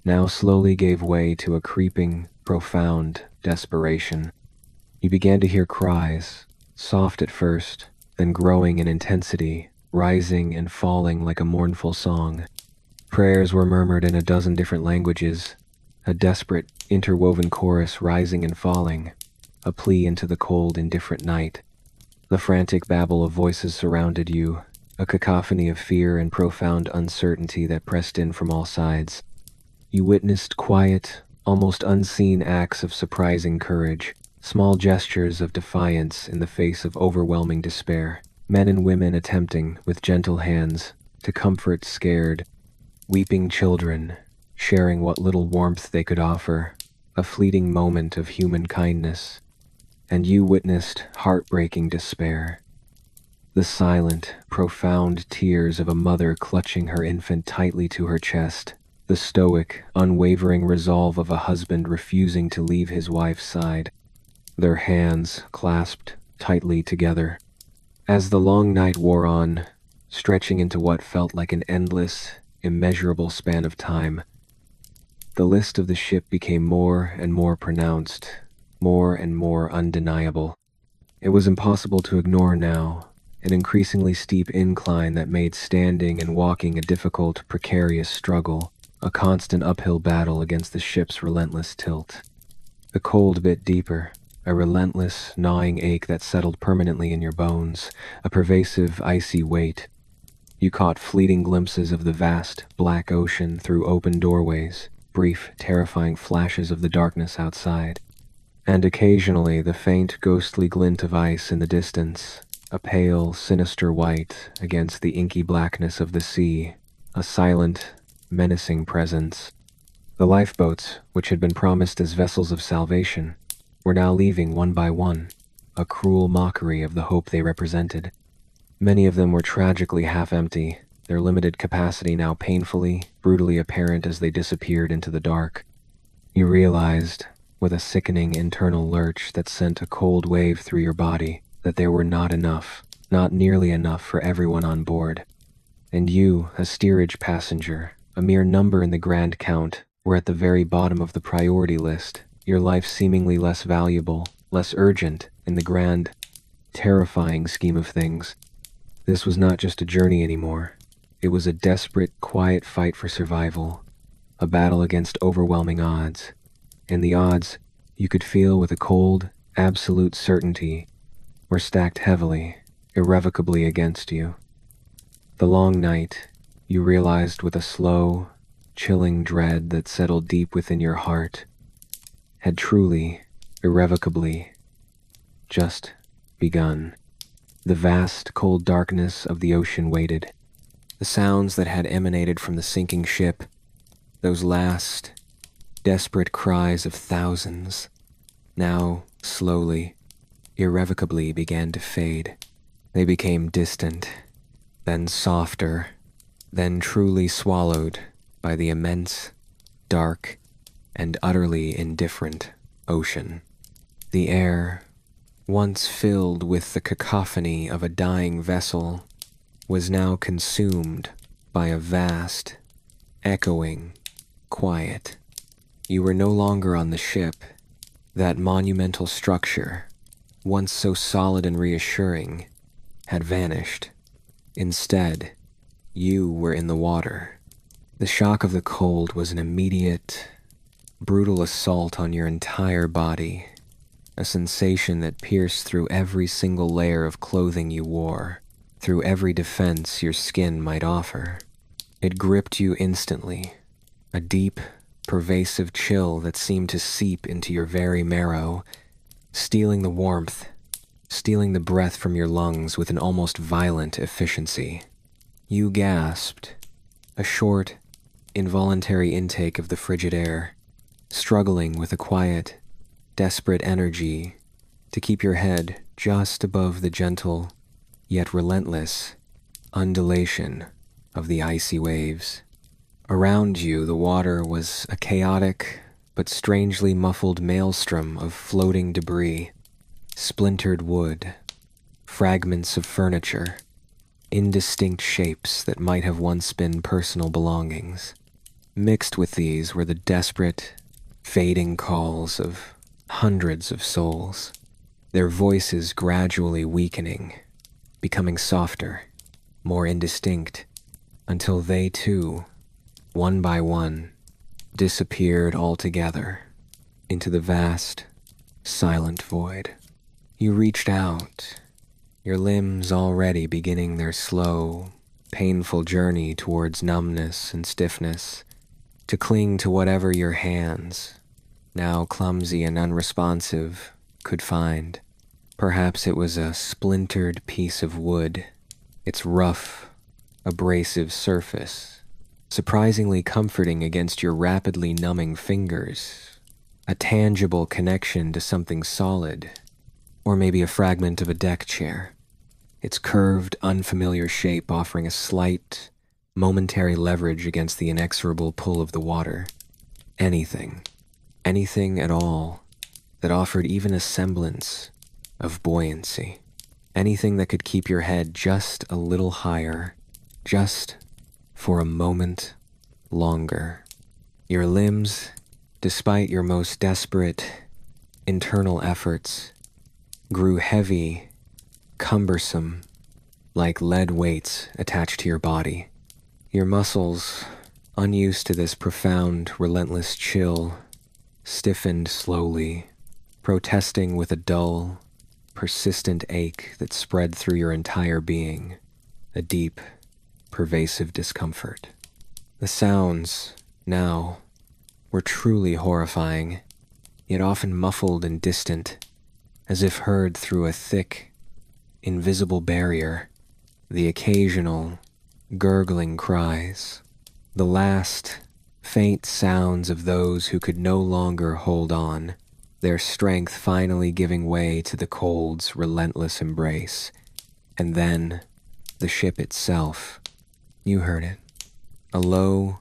now slowly gave way to a creeping, profound desperation. You began to hear cries, soft at first, then growing in intensity, rising and falling like a mournful song. Prayers were murmured in a dozen different languages, a desperate, interwoven chorus rising and falling, a plea into the cold, indifferent night. The frantic babble of voices surrounded you, a cacophony of fear and profound uncertainty that pressed in from all sides. You witnessed quiet, almost unseen acts of surprising courage, small gestures of defiance in the face of overwhelming despair, men and women attempting, with gentle hands, to comfort scared, weeping children, sharing what little warmth they could offer, a fleeting moment of human kindness. And you witnessed heartbreaking despair, the silent, profound tears of a mother clutching her infant tightly to her chest, the stoic, unwavering resolve of a husband refusing to leave his wife's side, their hands clasped tightly together. As the long night wore on, stretching into what felt like an endless, immeasurable span of time, the list of the ship became more and more pronounced, more and more undeniable. It was impossible to ignore now, an increasingly steep incline that made standing and walking a difficult, precarious struggle, a constant uphill battle against the ship's relentless tilt. The cold bit deeper, a relentless, gnawing ache that settled permanently in your bones, a pervasive, icy weight. You caught fleeting glimpses of the vast, black ocean through open doorways, brief, terrifying flashes of the darkness outside, and occasionally the faint, ghostly glint of ice in the distance, a pale, sinister white against the inky blackness of the sea, a silent, menacing presence. The lifeboats, which had been promised as vessels of salvation, were now leaving one by one, a cruel mockery of the hope they represented. Many of them were tragically half-empty, their limited capacity now painfully, brutally apparent as they disappeared into the dark. You realized, with a sickening internal lurch that sent a cold wave through your body, that there were not enough, not nearly enough for everyone on board. And you, a steerage passenger, a mere number in the grand count, were at the very bottom of the priority list, your life seemingly less valuable, less urgent, in the grand, terrifying scheme of things. This was not just a journey anymore. It was a desperate, quiet fight for survival, a battle against overwhelming odds. And the odds, you could feel with a cold, absolute certainty, were stacked heavily, irrevocably against you. The long night, you realized with a slow, chilling dread that settled deep within your heart, had truly, irrevocably, just begun. The vast, cold darkness of the ocean waited. The sounds that had emanated from the sinking ship, those last, desperate cries of thousands, now, slowly, irrevocably began to fade. They became distant, then softer, then truly swallowed by the immense, dark, and utterly indifferent ocean. The air, once filled with the cacophony of a dying vessel, was now consumed by a vast, echoing quiet. You were no longer on the ship. That monumental structure, once so solid and reassuring, had vanished. Instead, you were in the water. The shock of the cold was an immediate, brutal assault on your entire body, a sensation that pierced through every single layer of clothing you wore, through every defense your skin might offer. It gripped you instantly, a deep, pervasive chill that seemed to seep into your very marrow, stealing the warmth, stealing the breath from your lungs with an almost violent efficiency. You gasped, a short, involuntary intake of the frigid air, struggling with a quiet, desperate energy to keep your head just above the gentle, yet relentless, undulation of the icy waves. Around you, the water was a chaotic but strangely muffled maelstrom of floating debris, splintered wood, fragments of furniture, indistinct shapes that might have once been personal belongings. Mixed with these were the desperate, fading calls of hundreds of souls, their voices gradually weakening, becoming softer, more indistinct, until they too, one by one, disappeared altogether into the vast, silent void. You reached out, your limbs already beginning their slow, painful journey towards numbness and stiffness, to cling to whatever your hands, now clumsy and unresponsive, could find. Perhaps it was a splintered piece of wood, its rough, abrasive surface, surprisingly comforting against your rapidly numbing fingers, a tangible connection to something solid, or maybe a fragment of a deck chair, its curved, unfamiliar shape offering a slight, momentary leverage against the inexorable pull of the water. Anything at all that offered even a semblance of buoyancy. Anything that could keep your head just a little higher, just for a moment longer. Your limbs, despite your most desperate internal efforts, grew heavy, cumbersome, like lead weights attached to your body. Your muscles, unused to this profound, relentless chill, stiffened slowly, protesting with a dull, persistent ache that spread through your entire being, a deep, pervasive discomfort. The sounds, now, were truly horrifying, yet often muffled and distant, as if heard through a thick, invisible barrier. The occasional, gurgling cries, the last, faint sounds of those who could no longer hold on, their strength finally giving way to the cold's relentless embrace. And then, the ship itself. You heard it. A low,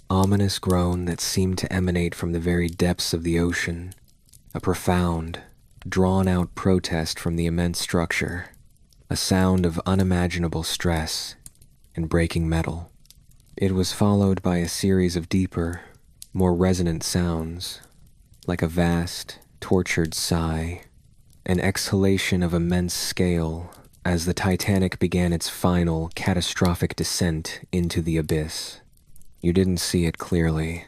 ominous groan that seemed to emanate from the very depths of the ocean. A profound, drawn-out protest from the immense structure. A sound of unimaginable stress and breaking metal. It was followed by a series of deeper, more resonant sounds, like a vast, tortured sigh, an exhalation of immense scale as the Titanic began its final, catastrophic descent into the abyss. You didn't see it clearly,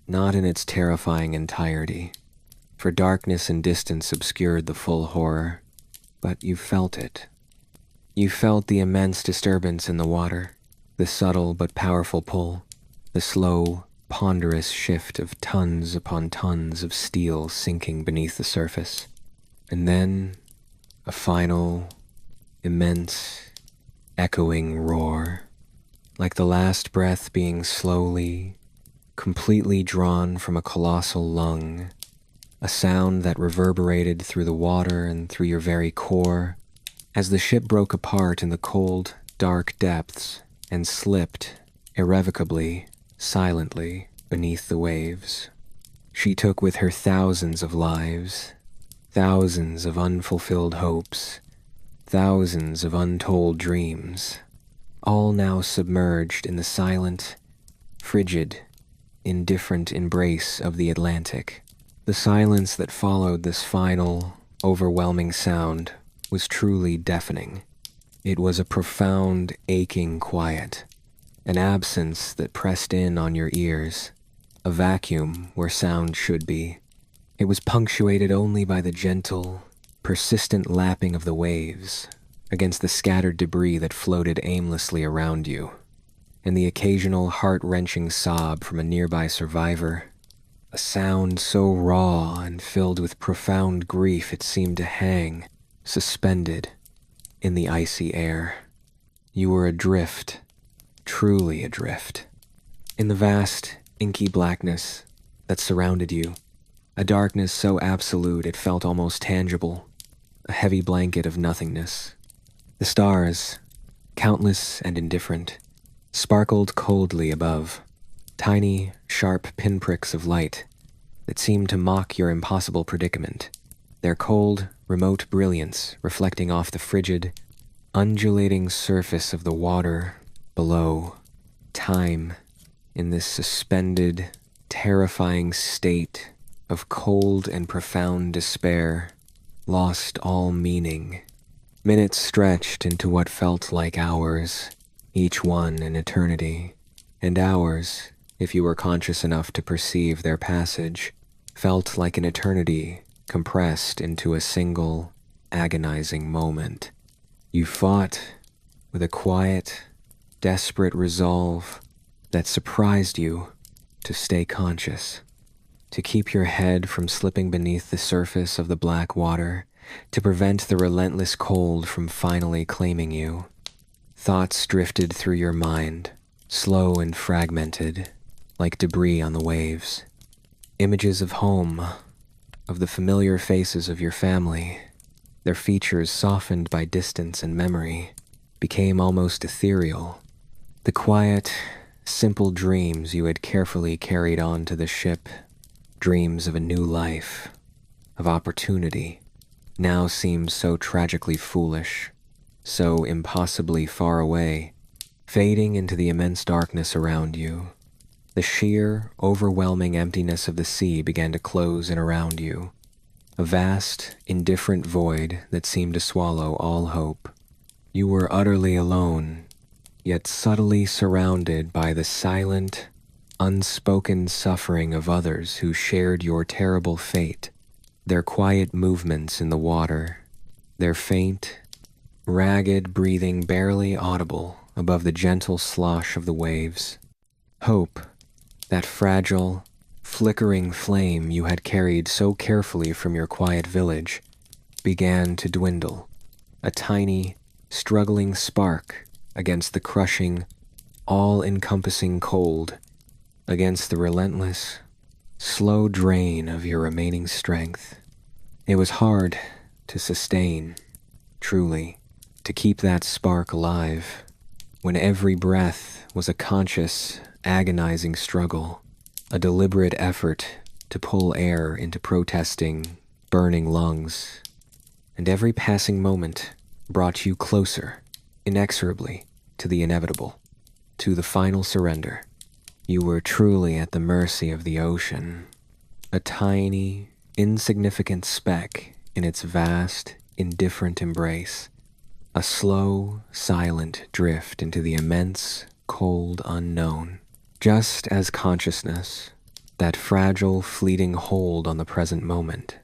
not in its terrifying entirety, for darkness and distance obscured the full horror, but you felt it. You felt the immense disturbance in the water, the subtle but powerful pull, the slow, ponderous shift of tons upon tons of steel sinking beneath the surface. And then, a final, immense, echoing roar, like the last breath being slowly, completely drawn from a colossal lung, a sound that reverberated through the water and through your very core, as the ship broke apart in the cold, dark depths and slipped, irrevocably, silently, beneath the waves. She took with her thousands of lives, thousands of unfulfilled hopes, thousands of untold dreams, all now submerged in the silent, frigid, indifferent embrace of the Atlantic. The silence that followed this final, overwhelming sound was truly deafening. It was a profound, aching quiet, an absence that pressed in on your ears, a vacuum where sound should be. It was punctuated only by the gentle, persistent lapping of the waves against the scattered debris that floated aimlessly around you, and the occasional heart-wrenching sob from a nearby survivor, a sound so raw and filled with profound grief it seemed to hang, suspended, in the icy air. You were adrift, truly adrift, in the vast, inky blackness that surrounded you, a darkness so absolute it felt almost tangible, a heavy blanket of nothingness. The stars, countless and indifferent, sparkled coldly above, tiny, sharp pinpricks of light that seemed to mock your impossible predicament, their cold, remote brilliance reflecting off the frigid, undulating surface of the water below. Time, in this suspended, terrifying state of cold and profound despair, lost all meaning. Minutes stretched into what felt like hours, each one an eternity, and hours, if you were conscious enough to perceive their passage, felt like an eternity compressed into a single, agonizing moment. You fought with a quiet, desperate resolve that surprised you to stay conscious, to keep your head from slipping beneath the surface of the black water, to prevent the relentless cold from finally claiming you. Thoughts drifted through your mind, slow and fragmented, like debris on the waves. Images of home, of the familiar faces of your family, their features softened by distance and memory, became almost ethereal. The quiet, simple dreams you had carefully carried on to the ship, dreams of a new life, of opportunity, now seemed so tragically foolish, so impossibly far away, fading into the immense darkness around you. The sheer, overwhelming emptiness of the sea began to close in around you, a vast, indifferent void that seemed to swallow all hope. You were utterly alone, yet subtly surrounded by the silent, unspoken suffering of others who shared your terrible fate, their quiet movements in the water, their faint, ragged breathing barely audible above the gentle slosh of the waves. Hope, that fragile, flickering flame you had carried so carefully from your quiet village, began to dwindle, a tiny, struggling spark against the crushing, all-encompassing cold, against the relentless, slow drain of your remaining strength. It was hard to sustain, truly, to keep that spark alive, when every breath was a conscious, agonizing struggle, a deliberate effort to pull air into protesting, burning lungs, and every passing moment brought you closer, inexorably, to the inevitable, to the final surrender. You were truly at the mercy of the ocean, a tiny, insignificant speck in its vast, indifferent embrace, a slow, silent drift into the immense, cold unknown. Just as consciousness, that fragile, fleeting hold on the present moment,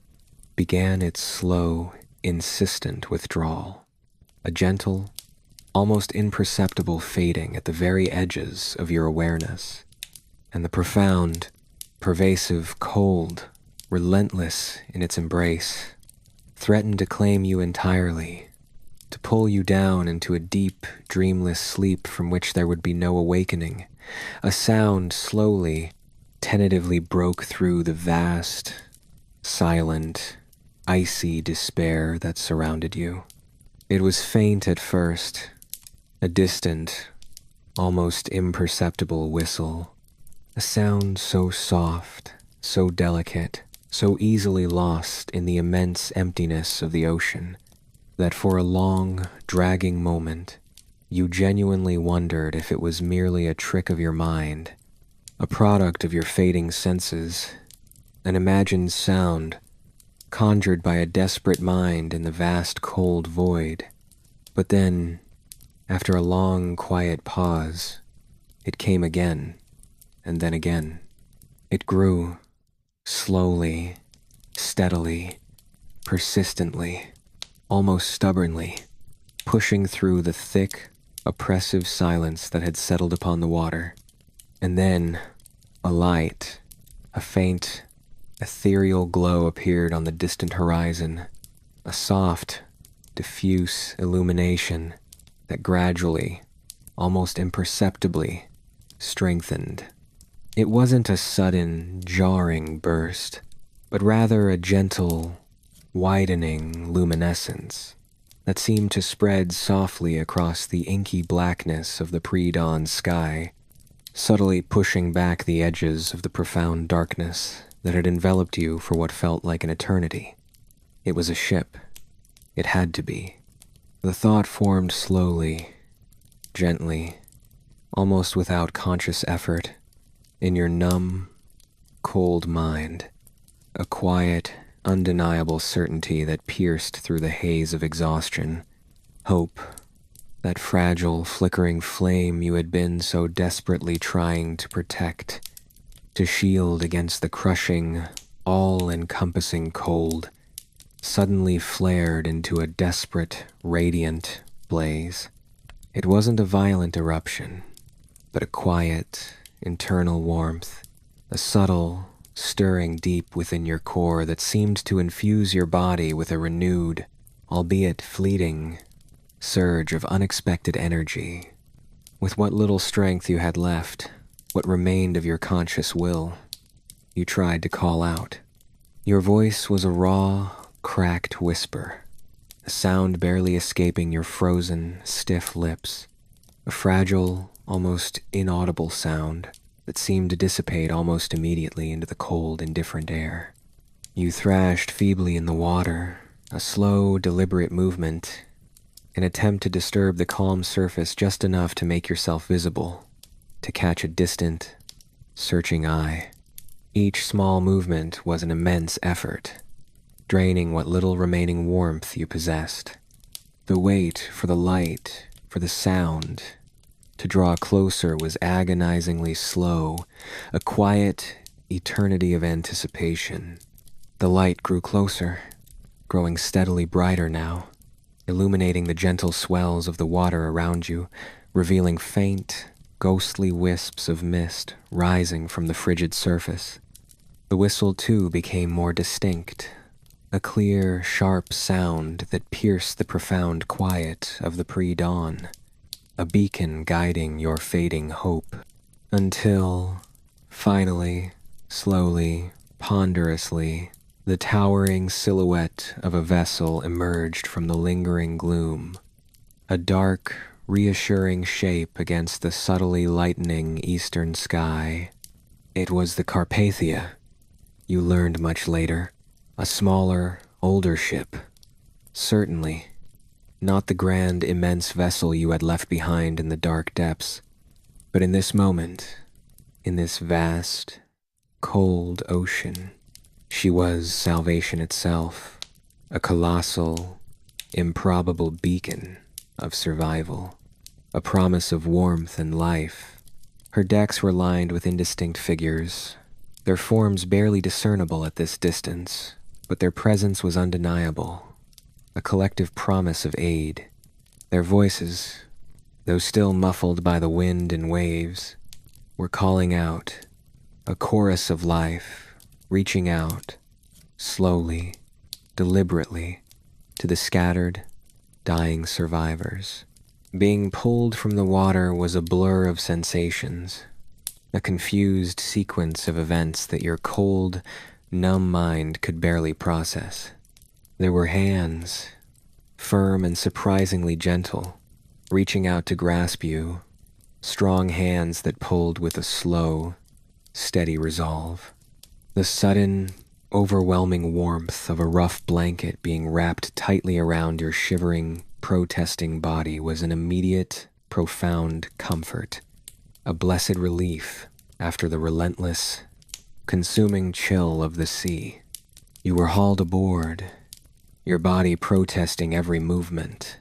began its slow, insistent withdrawal, a gentle, almost imperceptible fading at the very edges of your awareness, and the profound, pervasive, cold, relentless in its embrace, threatened to claim you entirely, to pull you down into a deep, dreamless sleep from which there would be no awakening. A sound slowly, tentatively broke through the vast, silent, icy despair that surrounded you. It was faint at first, a distant, almost imperceptible whistle, a sound so soft, so delicate, so easily lost in the immense emptiness of the ocean, that for a long, dragging moment, you genuinely wondered if it was merely a trick of your mind, a product of your fading senses, an imagined sound conjured by a desperate mind in the vast cold void. But then, after a long, quiet pause, it came again, and then again. It grew, slowly, steadily, persistently, almost stubbornly, pushing through the thick, oppressive silence that had settled upon the water. And then, a light, a faint, ethereal glow appeared on the distant horizon, a soft, diffuse illumination that gradually, almost imperceptibly, strengthened. It wasn't a sudden, jarring burst, but rather a gentle, widening luminescence that seemed to spread softly across the inky blackness of the pre-dawn sky, subtly pushing back the edges of the profound darkness that had enveloped you for what felt like an eternity. It was a ship. It had to be. The thought formed slowly, gently, almost without conscious effort, in your numb, cold mind, a quiet, undeniable certainty that pierced through the haze of exhaustion. Hope, that fragile, flickering flame you had been so desperately trying to protect, to shield against the crushing, all-encompassing cold, suddenly flared into a desperate, radiant, blaze. It wasn't a violent eruption, but a quiet, internal warmth, a subtle, stirring deep within your core that seemed to infuse your body with a renewed, albeit fleeting, surge of unexpected energy. With what little strength you had left, what remained of your conscious will, you tried to call out. Your voice was a raw, cracked whisper, a sound barely escaping your frozen, stiff lips, a fragile, almost inaudible sound that seemed to dissipate almost immediately into the cold, indifferent air. You thrashed feebly in the water, a slow, deliberate movement, an attempt to disturb the calm surface just enough to make yourself visible, to catch a distant, searching eye. Each small movement was an immense effort, draining what little remaining warmth you possessed. The wait for the light, for the sound, to draw closer was agonizingly slow, a quiet eternity of anticipation. The light grew closer, growing steadily brighter now, illuminating the gentle swells of the water around you, revealing faint, ghostly wisps of mist rising from the frigid surface. The whistle, too, became more distinct, a clear, sharp sound that pierced the profound quiet of the pre-dawn, a beacon guiding your fading hope, until, finally, slowly, ponderously, the towering silhouette of a vessel emerged from the lingering gloom, a dark, reassuring shape against the subtly lightening eastern sky. It was the Carpathia, you learned much later, a smaller, older ship. Certainly, not the grand, immense vessel you had left behind in the dark depths, but in this moment, in this vast, cold ocean, she was salvation itself, a colossal, improbable beacon of survival, a promise of warmth and life. Her decks were lined with indistinct figures, their forms barely discernible at this distance, but their presence was undeniable, a collective promise of aid. Their voices, though still muffled by the wind and waves, were calling out, a chorus of life, reaching out, slowly, deliberately, to the scattered, dying survivors. Being pulled from the water was a blur of sensations, a confused sequence of events that your cold, numb mind could barely process. There were hands, firm and surprisingly gentle, reaching out to grasp you, strong hands that pulled with a slow, steady resolve. The sudden, overwhelming warmth of a rough blanket being wrapped tightly around your shivering, protesting body was an immediate, profound comfort, a blessed relief after the relentless, consuming chill of the sea. You were hauled aboard, your body protesting every movement,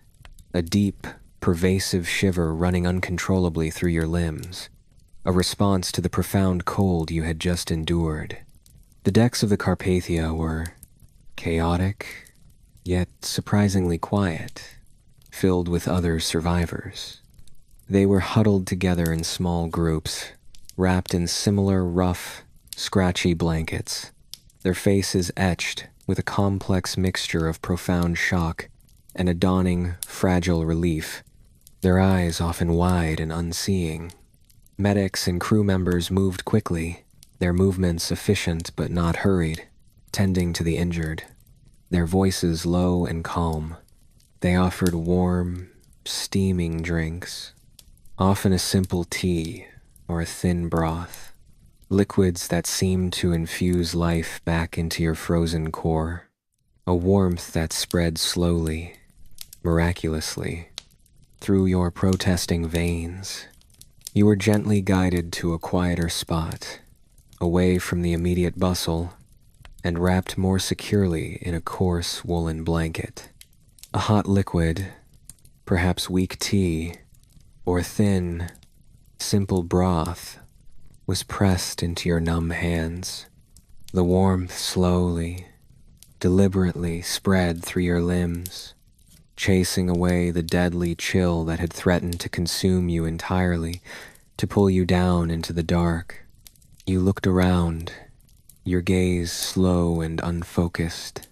a deep, pervasive shiver running uncontrollably through your limbs, a response to the profound cold you had just endured. The decks of the Carpathia were chaotic, yet surprisingly quiet, filled with other survivors. They were huddled together in small groups, wrapped in similar rough, scratchy blankets, their faces etched with a complex mixture of profound shock and a dawning, fragile relief, their eyes often wide and unseeing. Medics and crew members moved quickly, their movements efficient but not hurried, tending to the injured, their voices low and calm. They offered warm, steaming drinks, often a simple tea or a thin broth, liquids that seemed to infuse life back into your frozen core, a warmth that spread slowly, miraculously, through your protesting veins. You were gently guided to a quieter spot, away from the immediate bustle, and wrapped more securely in a coarse woolen blanket. A hot liquid, perhaps weak tea, or thin, simple broth, was pressed into your numb hands. The warmth slowly, deliberately spread through your limbs, chasing away the deadly chill that had threatened to consume you entirely, to pull you down into the dark. You looked around, your gaze slow and unfocused,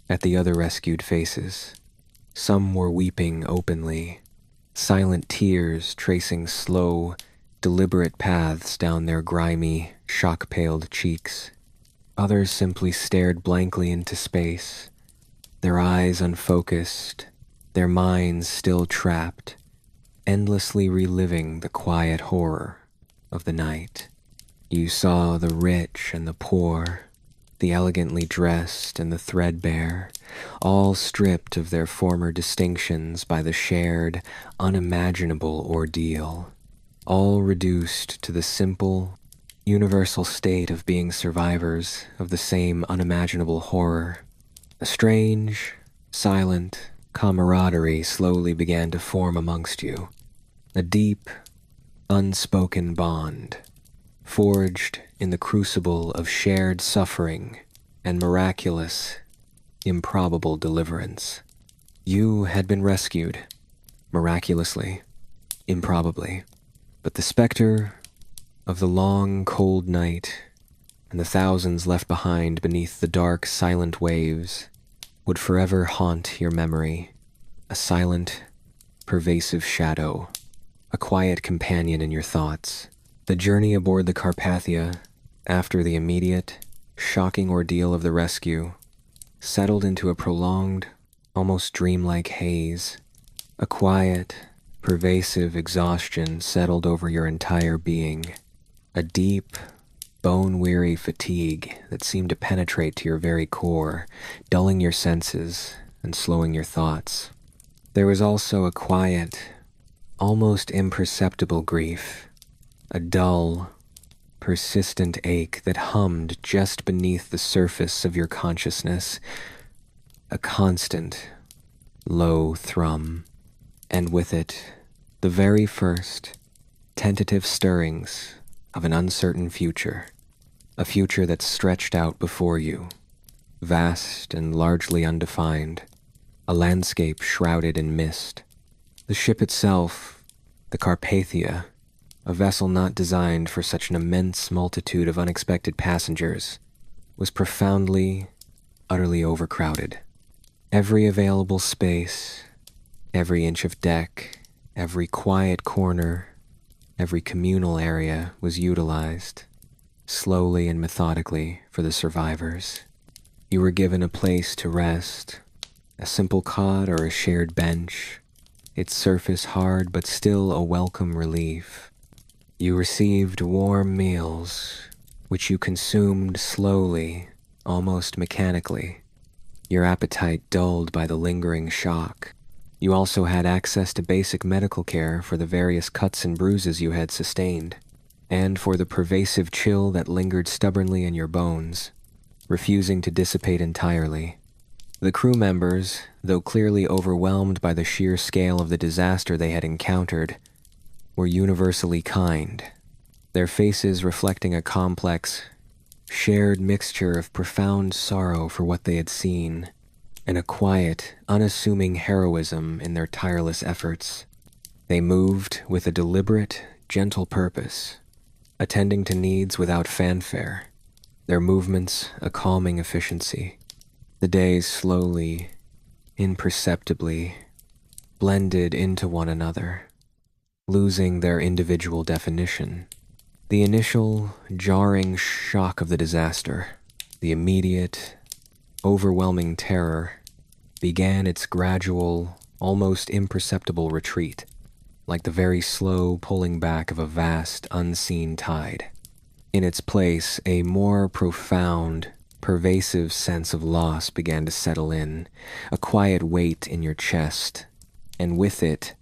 at the other rescued faces. Some were weeping openly, silent tears tracing slow, deliberate paths down their grimy, shock-paled cheeks. Others simply stared blankly into space, their eyes unfocused, their minds still trapped, endlessly reliving the quiet horror of the night. You saw the rich and the poor, the elegantly dressed and the threadbare, all stripped of their former distinctions by the shared, unimaginable ordeal, all reduced to the simple, universal state of being survivors of the same unimaginable horror. A strange, silent camaraderie slowly began to form amongst you, a deep, unspoken bond, forged in the crucible of shared suffering and miraculous, improbable deliverance. You had been rescued, miraculously, improbably, but the specter of the long, cold night and the thousands left behind beneath the dark, silent waves would forever haunt your memory, a silent, pervasive shadow, a quiet companion in your thoughts. The journey aboard the Carpathia, after the immediate, shocking ordeal of the rescue, settled into a prolonged, almost dreamlike haze. A quiet, pervasive exhaustion settled over your entire being, a deep, bone-weary fatigue that seemed to penetrate to your very core, dulling your senses and slowing your thoughts. There was also a quiet, almost imperceptible grief, a dull, persistent ache that hummed just beneath the surface of your consciousness, a constant, low thrum, and with it, the very first, tentative stirrings of an uncertain future, a future that stretched out before you, vast and largely undefined, a landscape shrouded in mist. The ship itself, the Carpathia, a vessel not designed for such an immense multitude of unexpected passengers, was profoundly, utterly overcrowded. Every available space, every inch of deck, every quiet corner, every communal area was utilized, slowly and methodically, for the survivors. You were given a place to rest, a simple cot or a shared bench, its surface hard but still a welcome relief. You received warm meals, which you consumed slowly, almost mechanically, your appetite dulled by the lingering shock. You also had access to basic medical care for the various cuts and bruises you had sustained, and for the pervasive chill that lingered stubbornly in your bones, refusing to dissipate entirely. The crew members, though clearly overwhelmed by the sheer scale of the disaster they had encountered, were universally kind, their faces reflecting a complex, shared mixture of profound sorrow for what they had seen, and a quiet, unassuming heroism in their tireless efforts. They moved with a deliberate, gentle purpose, attending to needs without fanfare, their movements a calming efficiency. The days slowly, imperceptibly, blended into one another, losing their individual definition. The initial, jarring shock of the disaster, the immediate, overwhelming terror, began its gradual, almost imperceptible retreat, like the very slow pulling back of a vast, unseen tide. In its place, a more profound, pervasive sense of loss began to settle in, a quiet weight in your chest, and with it,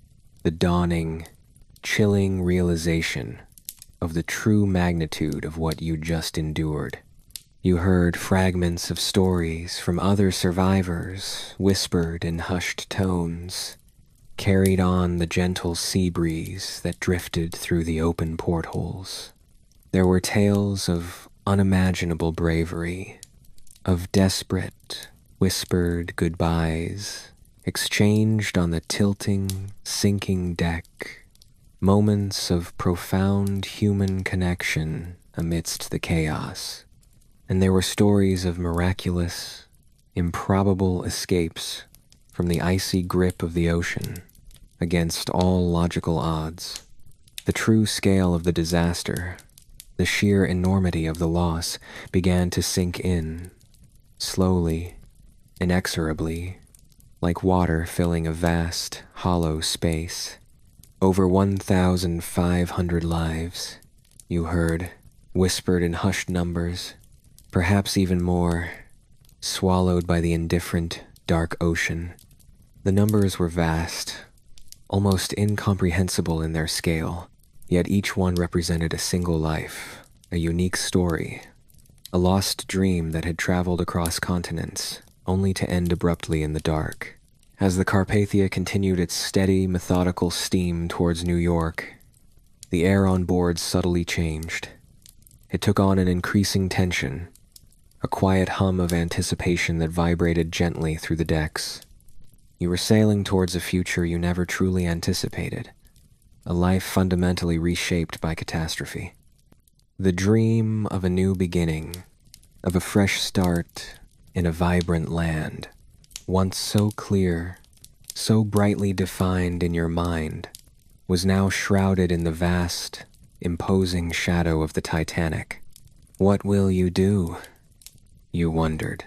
the dawning, chilling realization of the true magnitude of what you just endured. You heard fragments of stories from other survivors, whispered in hushed tones, carried on the gentle sea breeze that drifted through the open portholes. There were tales of unimaginable bravery, of desperate, whispered goodbyes, exchanged on the tilting, sinking deck, moments of profound human connection amidst the chaos. And there were stories of miraculous, improbable escapes from the icy grip of the ocean against all logical odds. The true scale of the disaster, the sheer enormity of the loss, began to sink in, slowly, inexorably, like water filling a vast, hollow space. Over 1,500 lives, you heard, whispered in hushed numbers, perhaps even more, swallowed by the indifferent, dark ocean. The numbers were vast, almost incomprehensible in their scale, yet each one represented a single life, a unique story, a lost dream that had traveled across continents, only to end abruptly in the dark. As the Carpathia continued its steady, methodical steam towards New York, the air on board subtly changed. It took on an increasing tension, a quiet hum of anticipation that vibrated gently through the decks. You were sailing towards a future you never truly anticipated, a life fundamentally reshaped by catastrophe. The dream of a new beginning, of a fresh start in a vibrant land, once so clear, so brightly defined in your mind, was now shrouded in the vast, imposing shadow of the Titanic. What will you do? You wondered.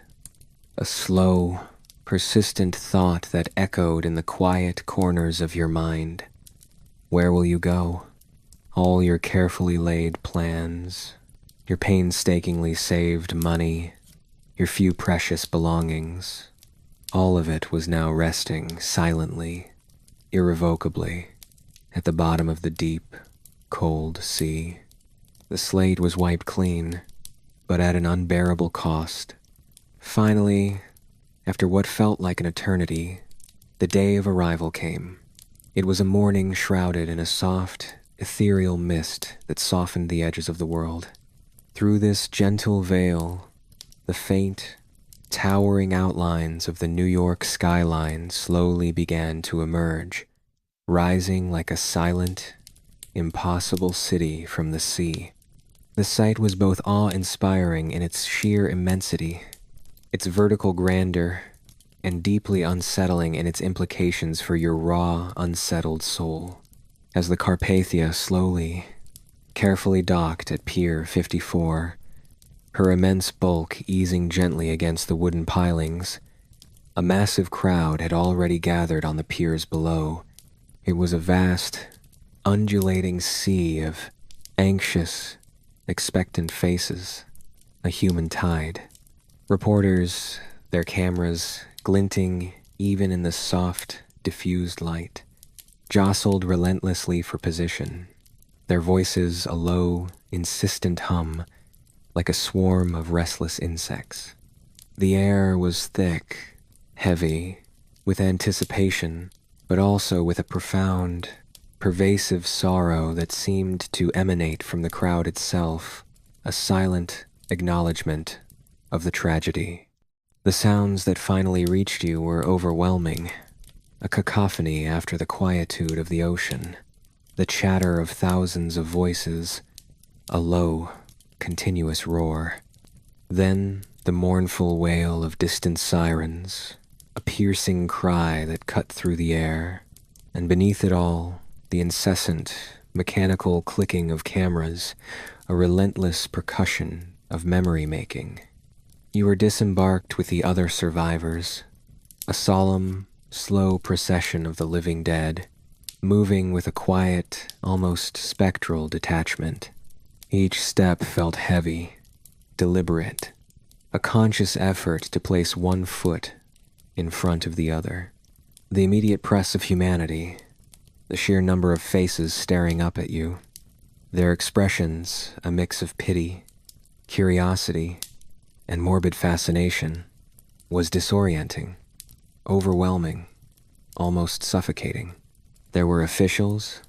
A slow, persistent thought that echoed in the quiet corners of your mind. Where will you go? All your carefully laid plans, your painstakingly saved money, your few precious belongings, all of it was now resting silently, irrevocably, at the bottom of the deep, cold sea. The slate was wiped clean, but at an unbearable cost. Finally, after what felt like an eternity, the day of arrival came. It was a morning shrouded in a soft, ethereal mist that softened the edges of the world. Through this gentle veil, the faint, towering outlines of the New York skyline slowly began to emerge, rising like a silent, impossible city from the sea. The sight was both awe-inspiring in its sheer immensity, its vertical grandeur, and deeply unsettling in its implications for your raw, unsettled soul. As the Carpathia slowly, carefully docked at Pier 54, her immense bulk easing gently against the wooden pilings, a massive crowd had already gathered on the piers below. It was a vast, undulating sea of anxious, expectant faces, a human tide. Reporters, their cameras glinting even in the soft, diffused light, jostled relentlessly for position, their voices a low, insistent hum, like a swarm of restless insects. The air was thick, heavy, with anticipation, but also with a profound, pervasive sorrow that seemed to emanate from the crowd itself, a silent acknowledgement of the tragedy. The sounds that finally reached you were overwhelming, a cacophony after the quietude of the ocean, the chatter of thousands of voices, a low, continuous roar. Then the mournful wail of distant sirens, a piercing cry that cut through the air, and beneath it all, the incessant, mechanical clicking of cameras, a relentless percussion of memory-making. You were disembarked with the other survivors, a solemn, slow procession of the living dead, moving with a quiet, almost spectral detachment. Each step felt heavy, deliberate, a conscious effort to place one foot in front of the other. The immediate press of humanity, the sheer number of faces staring up at you, their expressions a mix of pity, curiosity, and morbid fascination, was disorienting, overwhelming, almost suffocating. There were officials,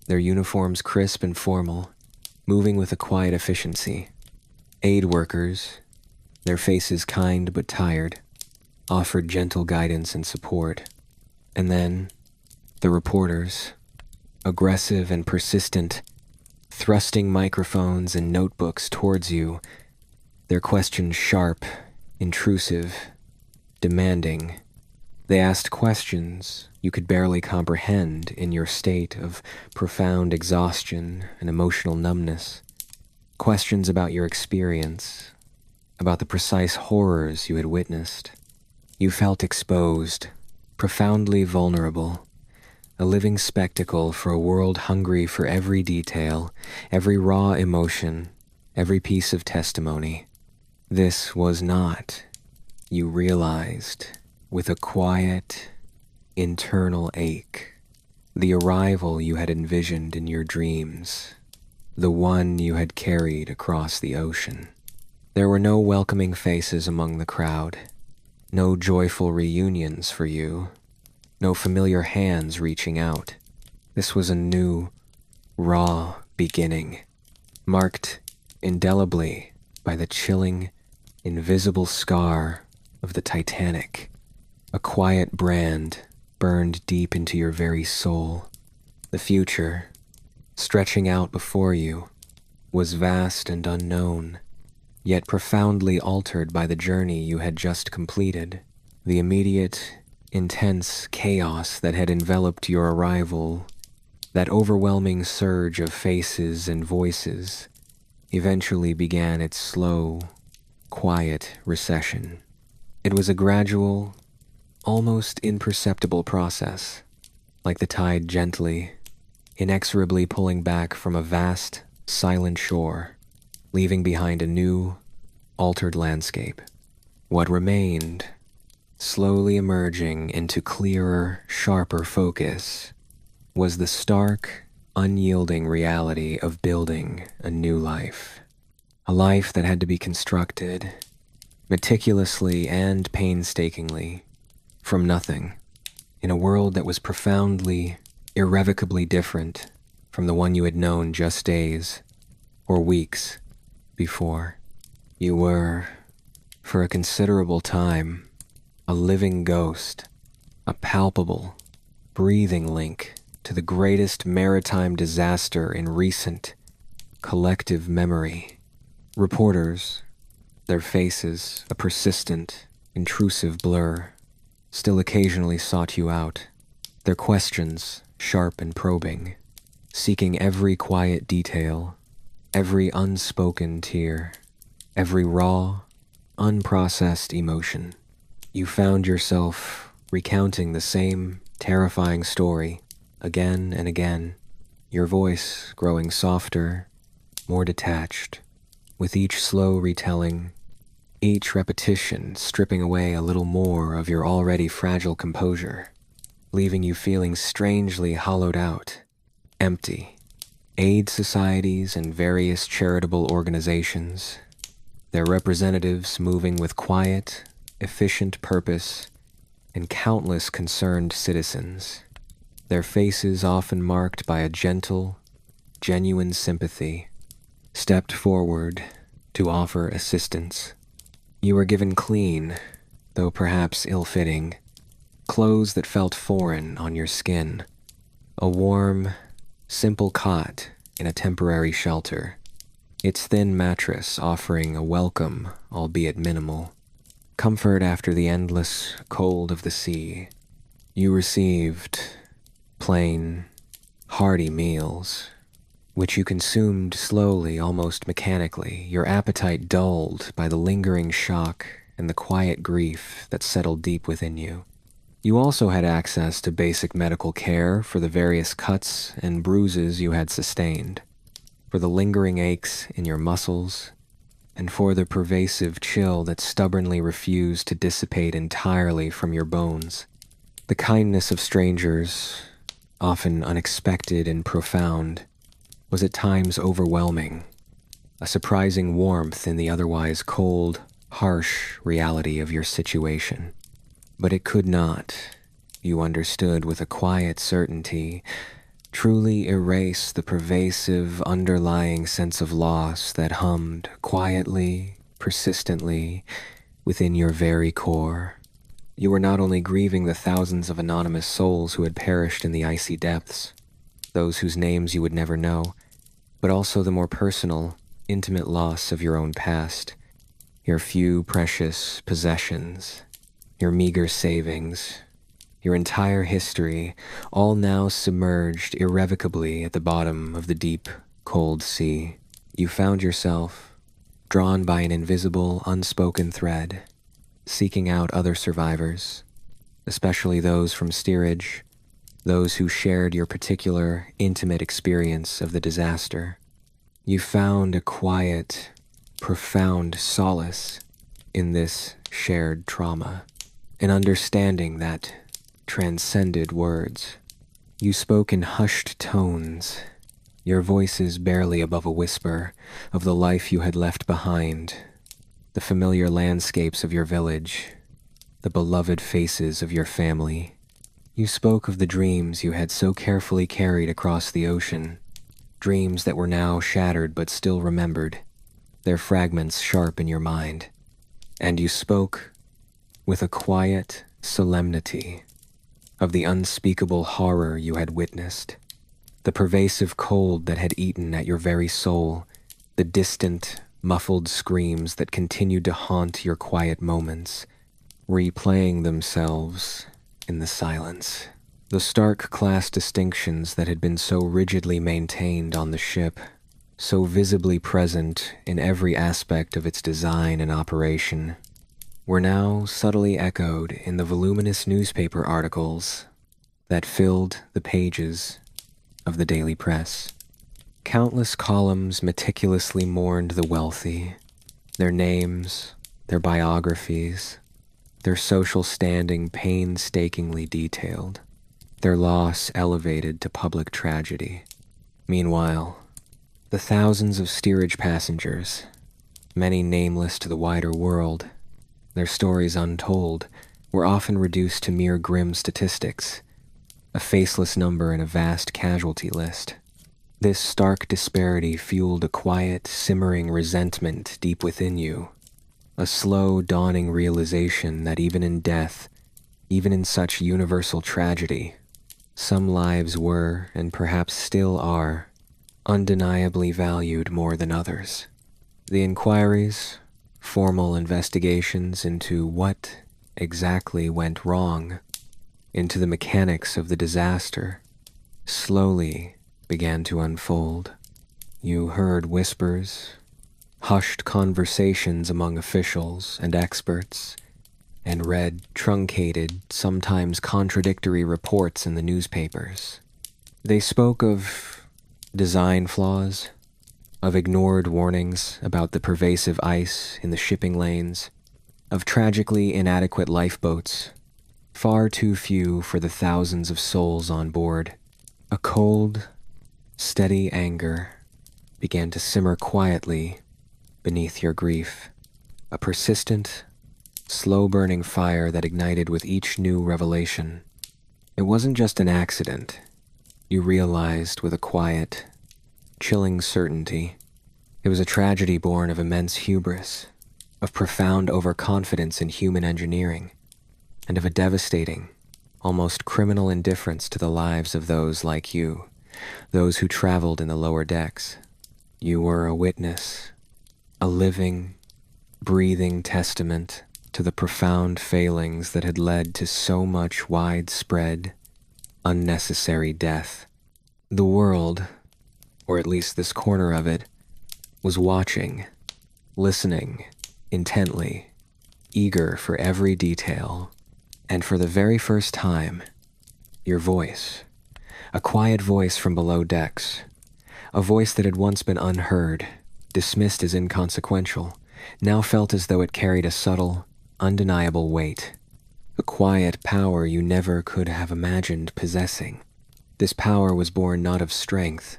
their uniforms crisp and formal, moving with a quiet efficiency. Aid workers, their faces kind but tired, offered gentle guidance and support. And then, the reporters, aggressive and persistent, thrusting microphones and notebooks towards you, their questions sharp, intrusive, demanding. They asked questions you could barely comprehend in your state of profound exhaustion and emotional numbness. Questions about your experience, about the precise horrors you had witnessed. You felt exposed, profoundly vulnerable, a living spectacle for a world hungry for every detail, every raw emotion, every piece of testimony. This was not, you realized, with a quiet, internal ache, the arrival you had envisioned in your dreams, the one you had carried across the ocean. There were no welcoming faces among the crowd, no joyful reunions for you, no familiar hands reaching out. This was a new, raw beginning, marked indelibly by the chilling, invisible scar of the Titanic, a quiet brand burned deep into your very soul. The future, stretching out before you, was vast and unknown, yet profoundly altered by the journey you had just completed. The immediate, intense chaos that had enveloped your arrival, that overwhelming surge of faces and voices, eventually began its slow, quiet recession. It was a gradual, almost imperceptible process, like the tide gently, inexorably pulling back from a vast, silent shore, leaving behind a new, altered landscape. What remained, slowly emerging into clearer, sharper focus, was the stark, unyielding reality of building a new life. A life that had to be constructed, meticulously and painstakingly, from nothing, in a world that was profoundly, irrevocably different from the one you had known just days or weeks before. You were, for a considerable time, a living ghost, a palpable, breathing link to the greatest maritime disaster in recent, collective memory. Reporters, their faces a persistent, intrusive blur, still occasionally sought you out, their questions sharp and probing, seeking every quiet detail, every unspoken tear, every raw, unprocessed emotion. You found yourself recounting the same terrifying story again and again, your voice growing softer, more detached, with each slow retelling, each repetition stripping away a little more of your already fragile composure, leaving you feeling strangely hollowed out, empty. Aid societies and various charitable organizations, their representatives moving with quiet, efficient purpose, and countless concerned citizens, their faces often marked by a gentle, genuine sympathy, stepped forward to offer assistance. You were given clean, though perhaps ill-fitting, clothes that felt foreign on your skin, a warm, simple cot in a temporary shelter, its thin mattress offering a welcome, albeit minimal, comfort after the endless cold of the sea. You received plain, hearty meals, which you consumed slowly, almost mechanically, your appetite dulled by the lingering shock and the quiet grief that settled deep within you. You also had access to basic medical care for the various cuts and bruises you had sustained, for the lingering aches in your muscles, and for the pervasive chill that stubbornly refused to dissipate entirely from your bones. The kindness of strangers, often unexpected and profound, was at times overwhelming, a surprising warmth in the otherwise cold, harsh reality of your situation. But it could not, you understood with a quiet certainty, truly erase the pervasive, underlying sense of loss that hummed quietly, persistently, within your very core. You were not only grieving the thousands of anonymous souls who had perished in the icy depths, those whose names you would never know, but also the more personal, intimate loss of your own past, your few precious possessions, your meager savings, your entire history, all now submerged irrevocably at the bottom of the deep, cold sea. You found yourself, drawn by an invisible, unspoken thread, seeking out other survivors, especially those from steerage, those who shared your particular, intimate experience of the disaster. You found a quiet, profound solace in this shared trauma, an understanding that transcended words. You spoke in hushed tones, your voices barely above a whisper, of the life you had left behind, the familiar landscapes of your village, the beloved faces of your family. You spoke of the dreams you had so carefully carried across the ocean, dreams that were now shattered but still remembered, their fragments sharp in your mind. And you spoke with a quiet solemnity of the unspeakable horror you had witnessed, the pervasive cold that had eaten at your very soul, the distant, muffled screams that continued to haunt your quiet moments, replaying themselves in the silence. The stark class distinctions that had been so rigidly maintained on the ship, so visibly present in every aspect of its design and operation, were now subtly echoed in the voluminous newspaper articles that filled the pages of the daily press. Countless columns meticulously mourned the wealthy, their names, their biographies, their social standing painstakingly detailed, their loss elevated to public tragedy. Meanwhile, the thousands of steerage passengers, many nameless to the wider world, their stories untold, were often reduced to mere grim statistics, a faceless number in a vast casualty list. This stark disparity fueled a quiet, simmering resentment deep within you, a slow, dawning realization that even in death, even in such universal tragedy, some lives were, and perhaps still are, undeniably valued more than others. The inquiries, formal investigations into what exactly went wrong, into the mechanics of the disaster, slowly began to unfold. You heard whispers, hushed conversations among officials and experts, and read truncated, sometimes contradictory reports in the newspapers. They spoke of design flaws, of ignored warnings about the pervasive ice in the shipping lanes, of tragically inadequate lifeboats, far too few for the thousands of souls on board. A cold, steady anger began to simmer quietly beneath your grief, a persistent, slow-burning fire that ignited with each new revelation. It wasn't just an accident, you realized with a quiet, chilling certainty. It was a tragedy born of immense hubris, of profound overconfidence in human engineering, and of a devastating, almost criminal indifference to the lives of those like you, those who traveled in the lower decks. You were a witness, a living, breathing testament to the profound failings that had led to so much widespread, unnecessary death. The world, or at least this corner of it, was watching, listening intently, eager for every detail, and for the very first time, your voice, a quiet voice from below decks, a voice that had once been unheard, dismissed as inconsequential, now felt as though it carried a subtle, undeniable weight, a quiet power you never could have imagined possessing. This power was born not of strength,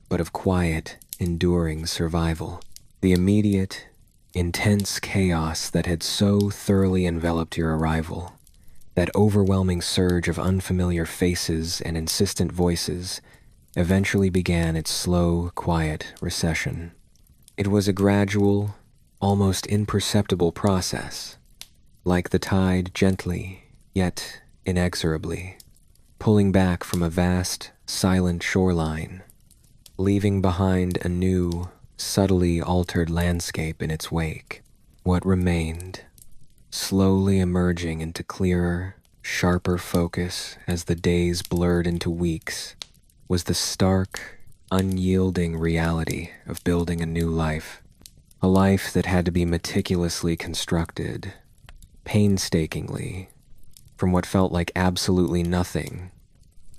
but of quiet, enduring survival. The immediate, intense chaos that had so thoroughly enveloped your arrival, that overwhelming surge of unfamiliar faces and insistent voices, eventually began its slow, quiet recession. It was a gradual, almost imperceptible process, like the tide gently, yet inexorably, pulling back from a vast, silent shoreline, leaving behind a new, subtly altered landscape in its wake. What remained, slowly emerging into clearer, sharper focus as the days blurred into weeks, was the stark, unyielding reality of building a new life. A life that had to be meticulously constructed, painstakingly, from what felt like absolutely nothing,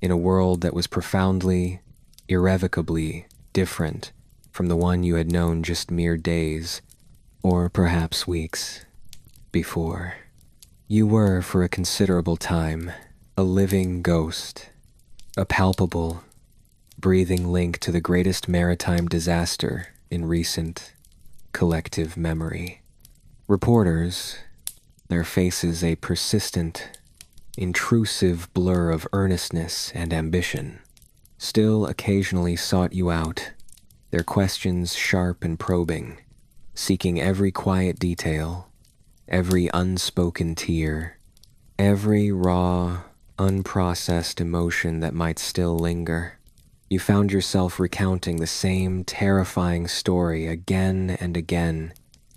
in a world that was profoundly, irrevocably different from the one you had known just mere days, or perhaps weeks, before. You were, for a considerable time, a living ghost, a palpable, breathing link to the greatest maritime disaster in recent, collective memory. Reporters, their faces a persistent, intrusive blur of earnestness and ambition, still occasionally sought you out, their questions sharp and probing, seeking every quiet detail, every unspoken tear, every raw, unprocessed emotion that might still linger. You found yourself recounting the same terrifying story again and again,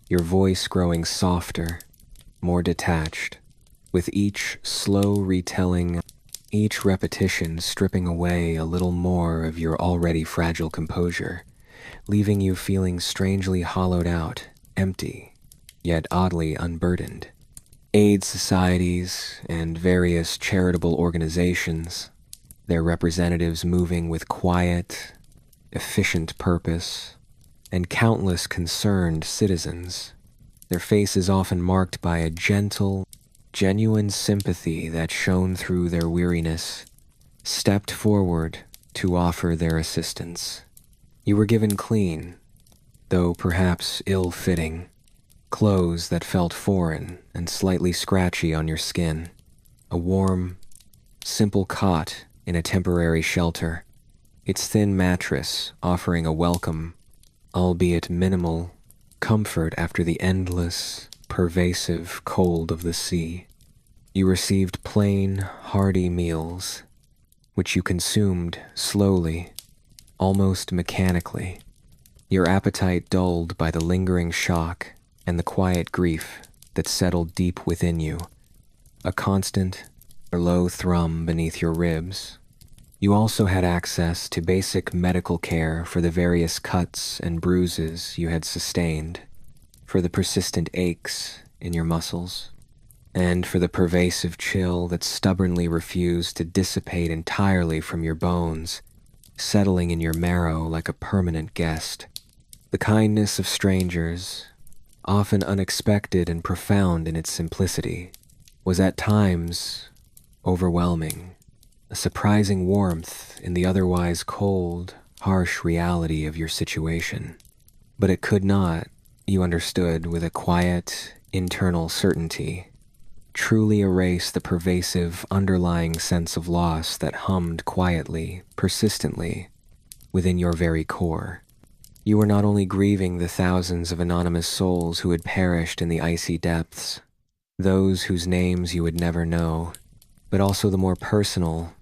your voice growing softer, more detached, with each slow retelling, each repetition stripping away a little more of your already fragile composure, leaving you feeling strangely hollowed out, empty, yet oddly unburdened. Aid societies and various charitable organizations, their representatives moving with quiet, efficient purpose, and countless concerned citizens, their faces often marked by a gentle, genuine sympathy that shone through their weariness, stepped forward to offer their assistance. You were given clean, though perhaps ill-fitting, clothes that felt foreign and slightly scratchy on your skin, a warm, simple cot in a temporary shelter, its thin mattress offering a welcome, albeit minimal, comfort after the endless, pervasive cold of the sea. You received plain, hearty meals, which you consumed slowly, almost mechanically, your appetite dulled by the lingering shock and the quiet grief that settled deep within you, a constant, low thrum beneath your ribs. You also had access to basic medical care for the various cuts and bruises you had sustained, for the persistent aches in your muscles, and for the pervasive chill that stubbornly refused to dissipate entirely from your bones, settling in your marrow like a permanent guest. The kindness of strangers, often unexpected and profound in its simplicity, was at times overwhelming, a surprising warmth in the otherwise cold, harsh reality of your situation. But it could not, you understood with a quiet, internal certainty, truly erase the pervasive underlying sense of loss that hummed quietly, persistently, within your very core. You were not only grieving the thousands of anonymous souls who had perished in the icy depths, those whose names you would never know, but also the more personal,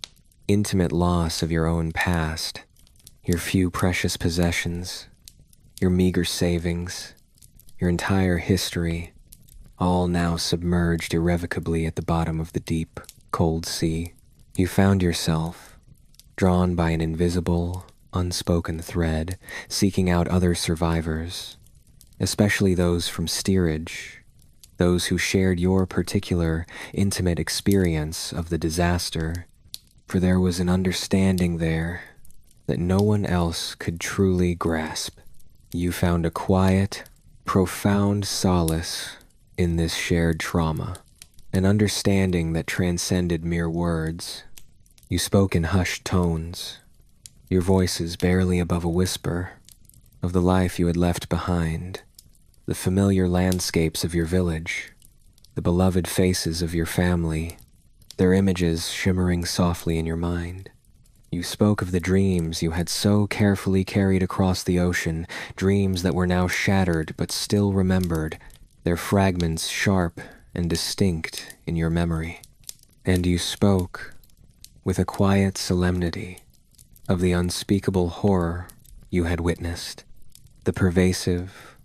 intimate loss of your own past, your few precious possessions, your meager savings, your entire history, all now submerged irrevocably at the bottom of the deep, cold sea. You found yourself, drawn by an invisible, unspoken thread, seeking out other survivors, especially those from steerage, those who shared your particular, intimate experience of the disaster, for there was an understanding there that no one else could truly grasp. You found a quiet, profound solace in this shared trauma, an understanding that transcended mere words. You spoke in hushed tones, your voices barely above a whisper, of the life you had left behind, the familiar landscapes of your village, the beloved faces of your family, their images shimmering softly in your mind. You spoke of the dreams you had so carefully carried across the ocean, dreams that were now shattered but still remembered, their fragments sharp and distinct in your memory. And you spoke with a quiet solemnity of the unspeakable horror you had witnessed, the pervasive,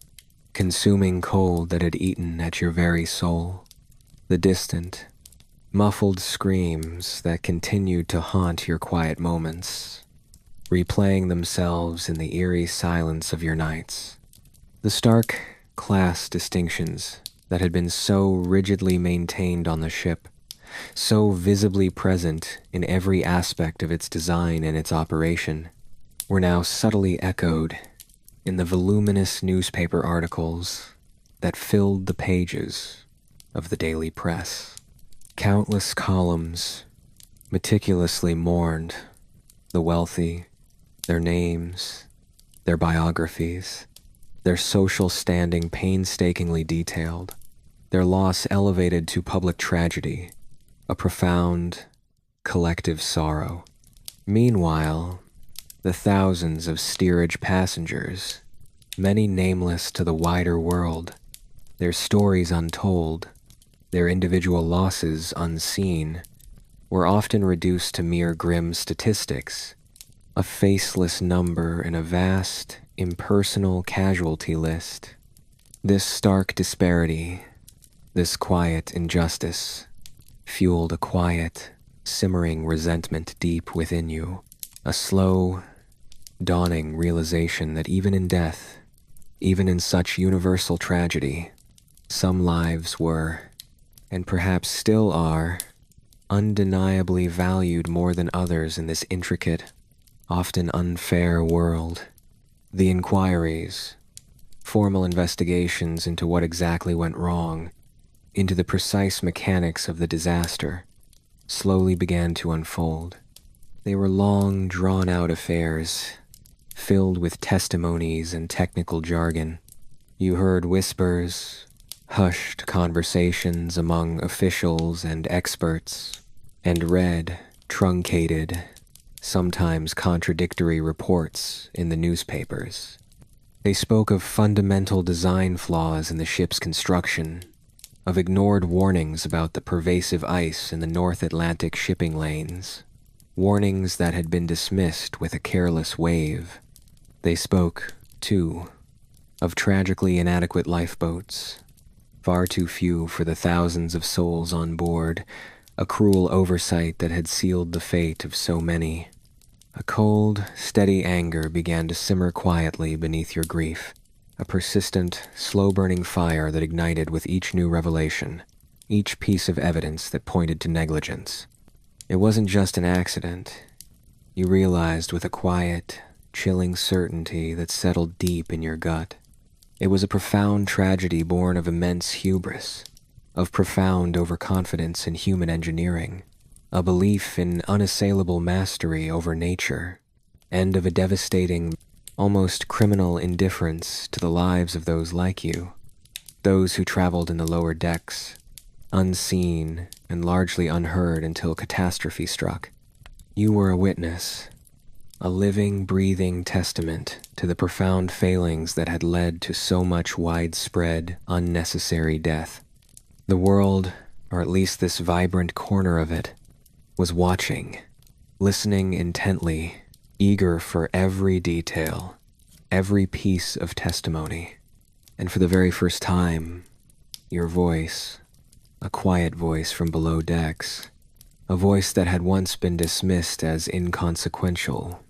consuming cold that had eaten at your very soul, the distant, muffled screams that continued to haunt your quiet moments, replaying themselves in the eerie silence of your nights. The stark class distinctions that had been so rigidly maintained on the ship, so visibly present in every aspect of its design and its operation, were now subtly echoed in the voluminous newspaper articles that filled the pages of the daily press. Countless columns meticulously mourned the wealthy, their names, their biographies, their social standing painstakingly detailed, their loss elevated to public tragedy, a profound, collective sorrow. Meanwhile, the thousands of steerage passengers, many nameless to the wider world, their stories untold, their individual losses unseen, were often reduced to mere grim statistics, a faceless number in a vast, impersonal casualty list. This stark disparity, this quiet injustice, fueled a quiet, simmering resentment deep within you, a slow, dawning realization that even in death, even in such universal tragedy, some lives were, and perhaps still are, undeniably valued more than others in this intricate, often unfair world. The inquiries, formal investigations into what exactly went wrong, into the precise mechanics of the disaster, slowly began to unfold. They were long, drawn-out affairs, filled with testimonies and technical jargon. You heard whispers, hushed conversations among officials and experts, and read truncated, sometimes contradictory reports in the newspapers. They spoke of fundamental design flaws in the ship's construction, of ignored warnings about the pervasive ice in the North Atlantic shipping lanes, warnings that had been dismissed with a careless wave. They spoke, too, of tragically inadequate lifeboats, far too few for the thousands of souls on board, a cruel oversight that had sealed the fate of so many. A cold, steady anger began to simmer quietly beneath your grief, a persistent, slow-burning fire that ignited with each new revelation, each piece of evidence that pointed to negligence. It wasn't just an accident. You realized with a quiet, chilling certainty that settled deep in your gut. It was a profound tragedy born of immense hubris, of profound overconfidence in human engineering, a belief in unassailable mastery over nature, and of a devastating, almost criminal indifference to the lives of those like you, those who traveled in the lower decks, unseen and largely unheard until catastrophe struck. You were a witness, a living, breathing testament to the profound failings that had led to so much widespread, unnecessary death. The world, or at least this vibrant corner of it, was watching, listening intently, eager for every detail, every piece of testimony. And for the very first time, your voice, a quiet voice from below decks, a voice that had once been dismissed as inconsequential,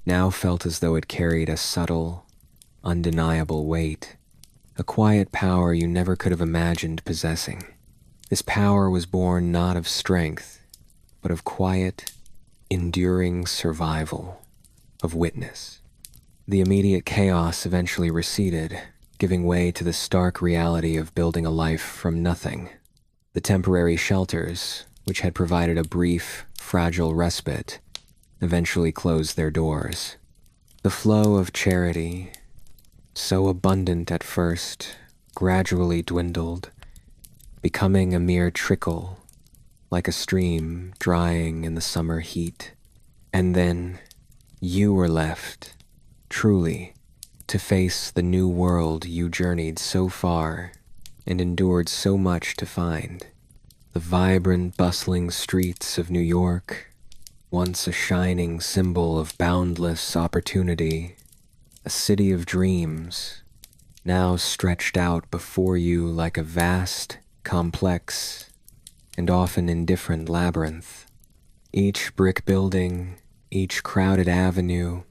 now felt as though it carried a subtle, undeniable weight, a quiet power you never could have imagined possessing. This power was born not of strength, but of quiet, enduring survival, of witness. The immediate chaos eventually receded, giving way to the stark reality of building a life from nothing. The temporary shelters, which had provided a brief, fragile respite, eventually closed their doors. The flow of charity, so abundant at first, gradually dwindled, becoming a mere trickle, like a stream drying in the summer heat. And then you were left, truly, to face the new world you journeyed so far and endured so much to find. The vibrant, bustling streets of New York, once a shining symbol of boundless opportunity, a city of dreams, now stretched out before you like a vast, complex, and often indifferent labyrinth. Each brick building, each crowded avenue,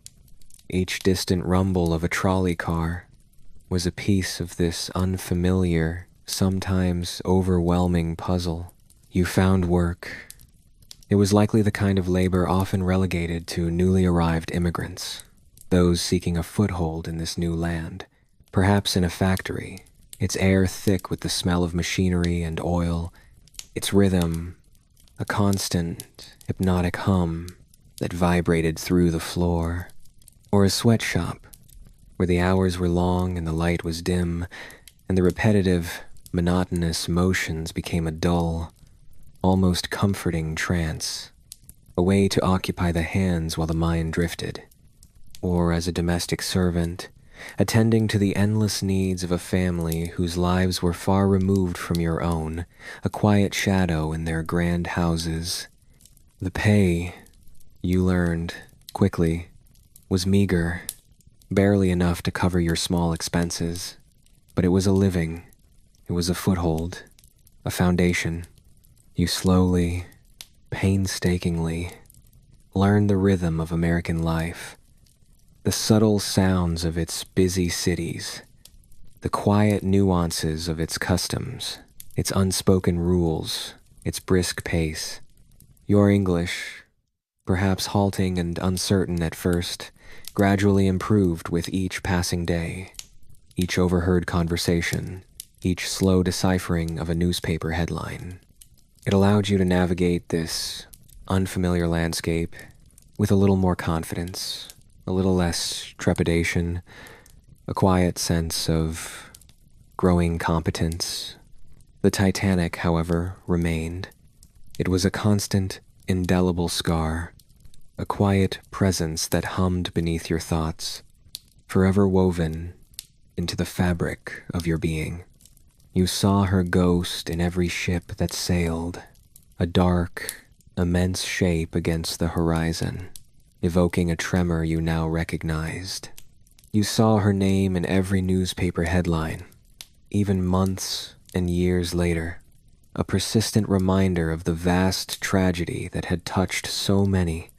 each distant rumble of a trolley car was a piece of this unfamiliar, sometimes overwhelming puzzle. You found work. It was likely the kind of labor often relegated to newly arrived immigrants, those seeking a foothold in this new land, perhaps in a factory, its air thick with the smell of machinery and oil, its rhythm a constant, hypnotic hum that vibrated through the floor. Or a sweatshop, where the hours were long and the light was dim, and the repetitive, monotonous motions became a dull, almost comforting trance, a way to occupy the hands while the mind drifted. Or as a domestic servant, attending to the endless needs of a family whose lives were far removed from your own, a quiet shadow in their grand houses. The pay, you learned, quickly, was meager, barely enough to cover your small expenses, but it was a living, it was a foothold, a foundation. You slowly, painstakingly, learned the rhythm of American life, the subtle sounds of its busy cities, the quiet nuances of its customs, its unspoken rules, its brisk pace. Your English, perhaps halting and uncertain at first, gradually improved with each passing day, each overheard conversation, each slow deciphering of a newspaper headline. It allowed you to navigate this unfamiliar landscape with a little more confidence, a little less trepidation, a quiet sense of growing competence. The Titanic, however, remained. It was a constant, indelible scar, a quiet presence that hummed beneath your thoughts, forever woven into the fabric of your being. You saw her ghost in every ship that sailed, a dark, immense shape against the horizon, evoking a tremor you now recognized. You saw her name in every newspaper headline, even months and years later, a persistent reminder of the vast tragedy that had touched so many.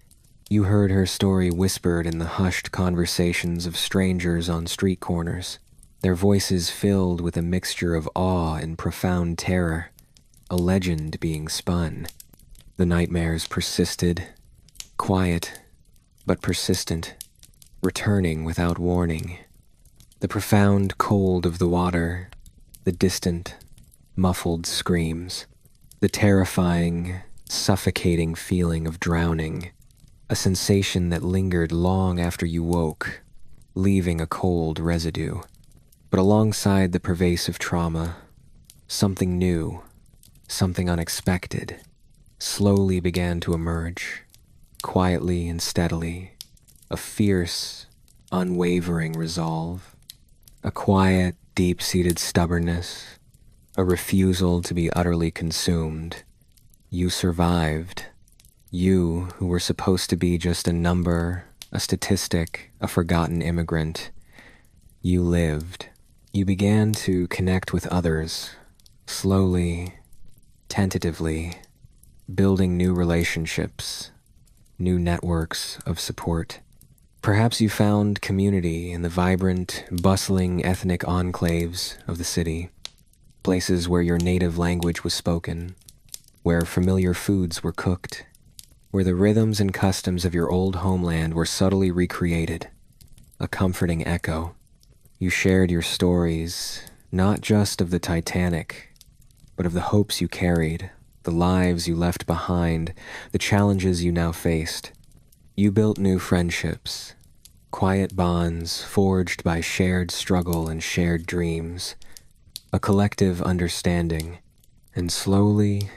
You heard her story whispered in the hushed conversations of strangers on street corners, their voices filled with a mixture of awe and profound terror, a legend being spun. The nightmares persisted, quiet but persistent, returning without warning. The profound cold of the water, the distant, muffled screams, the terrifying, suffocating feeling of drowning, a sensation that lingered long after you woke, leaving a cold residue. But alongside the pervasive trauma, something new, something unexpected, slowly began to emerge, quietly and steadily, a fierce, unwavering resolve, a quiet, deep-seated stubbornness, a refusal to be utterly consumed. You survived. You, who were supposed to be just a number, a statistic, a forgotten immigrant, you lived. You began to connect with others, slowly, tentatively, building new relationships, new networks of support. Perhaps you found community in the vibrant, bustling ethnic enclaves of the city, places where your native language was spoken, where familiar foods were cooked, where the rhythms and customs of your old homeland were subtly recreated, a comforting echo. You shared your stories, not just of the Titanic, but of the hopes you carried, the lives you left behind, the challenges you now faced. You built new friendships, quiet bonds forged by shared struggle and shared dreams, a collective understanding, and slowly,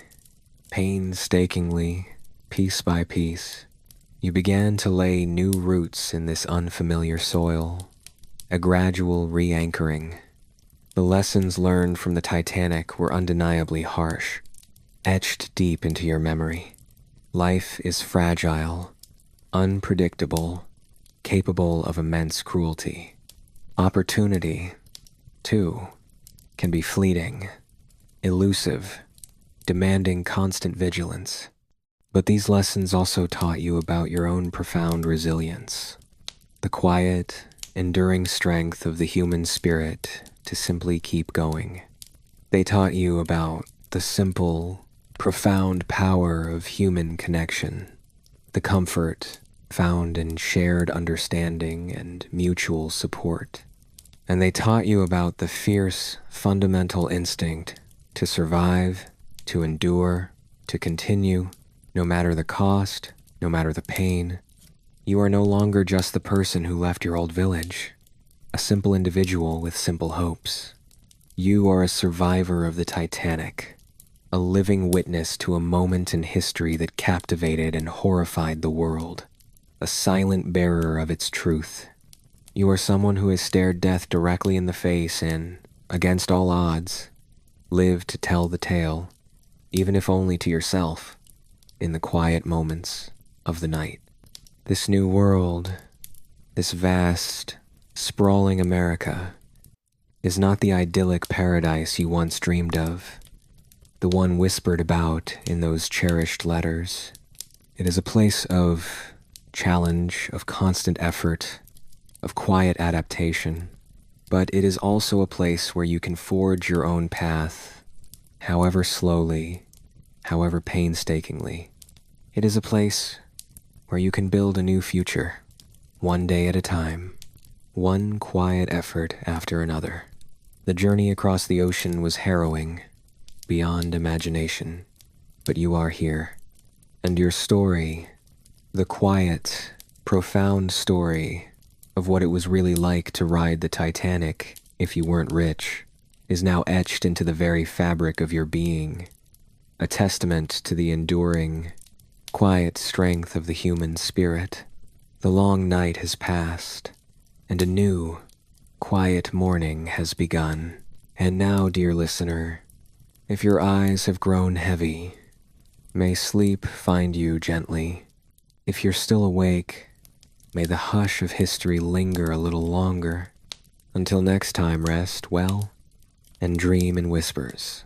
painstakingly, piece by piece, you began to lay new roots in this unfamiliar soil, a gradual re-anchoring, The lessons learned from the Titanic were undeniably harsh, etched deep into your memory. Life is fragile, unpredictable, capable of immense cruelty. Opportunity, too, can be fleeting, elusive, demanding constant vigilance. But these lessons also taught you about your own profound resilience, the quiet, enduring strength of the human spirit to simply keep going. They taught you about the simple, profound power of human connection, the comfort found in shared understanding and mutual support. And they taught you about the fierce, fundamental instinct to survive, to endure, to continue, no matter the cost, no matter the pain. You are no longer just the person who left your old village, a simple individual with simple hopes. You are a survivor of the Titanic, a living witness to a moment in history that captivated and horrified the world, a silent bearer of its truth. You are someone who has stared death directly in the face and, against all odds, lived to tell the tale, even if only to yourself, in the quiet moments of the night. This new world, this vast, sprawling America, is not the idyllic paradise you once dreamed of, the one whispered about in those cherished letters. It is a place of challenge, of constant effort, of quiet adaptation, but it is also a place where you can forge your own path, however slowly, however painstakingly. It is a place where you can build a new future, one day at a time, one quiet effort after another. The journey across the ocean was harrowing, beyond imagination, but you are here, and your story, the quiet, profound story of what it was really like to ride the Titanic if you weren't rich, is now etched into the very fabric of your being, a testament to the enduring, quiet strength of the human spirit. The long night has passed, and a new, quiet morning has begun. And now, dear listener, if your eyes have grown heavy, may sleep find you gently. If you're still awake, may the hush of history linger a little longer. Until next time, rest well and dream in whispers.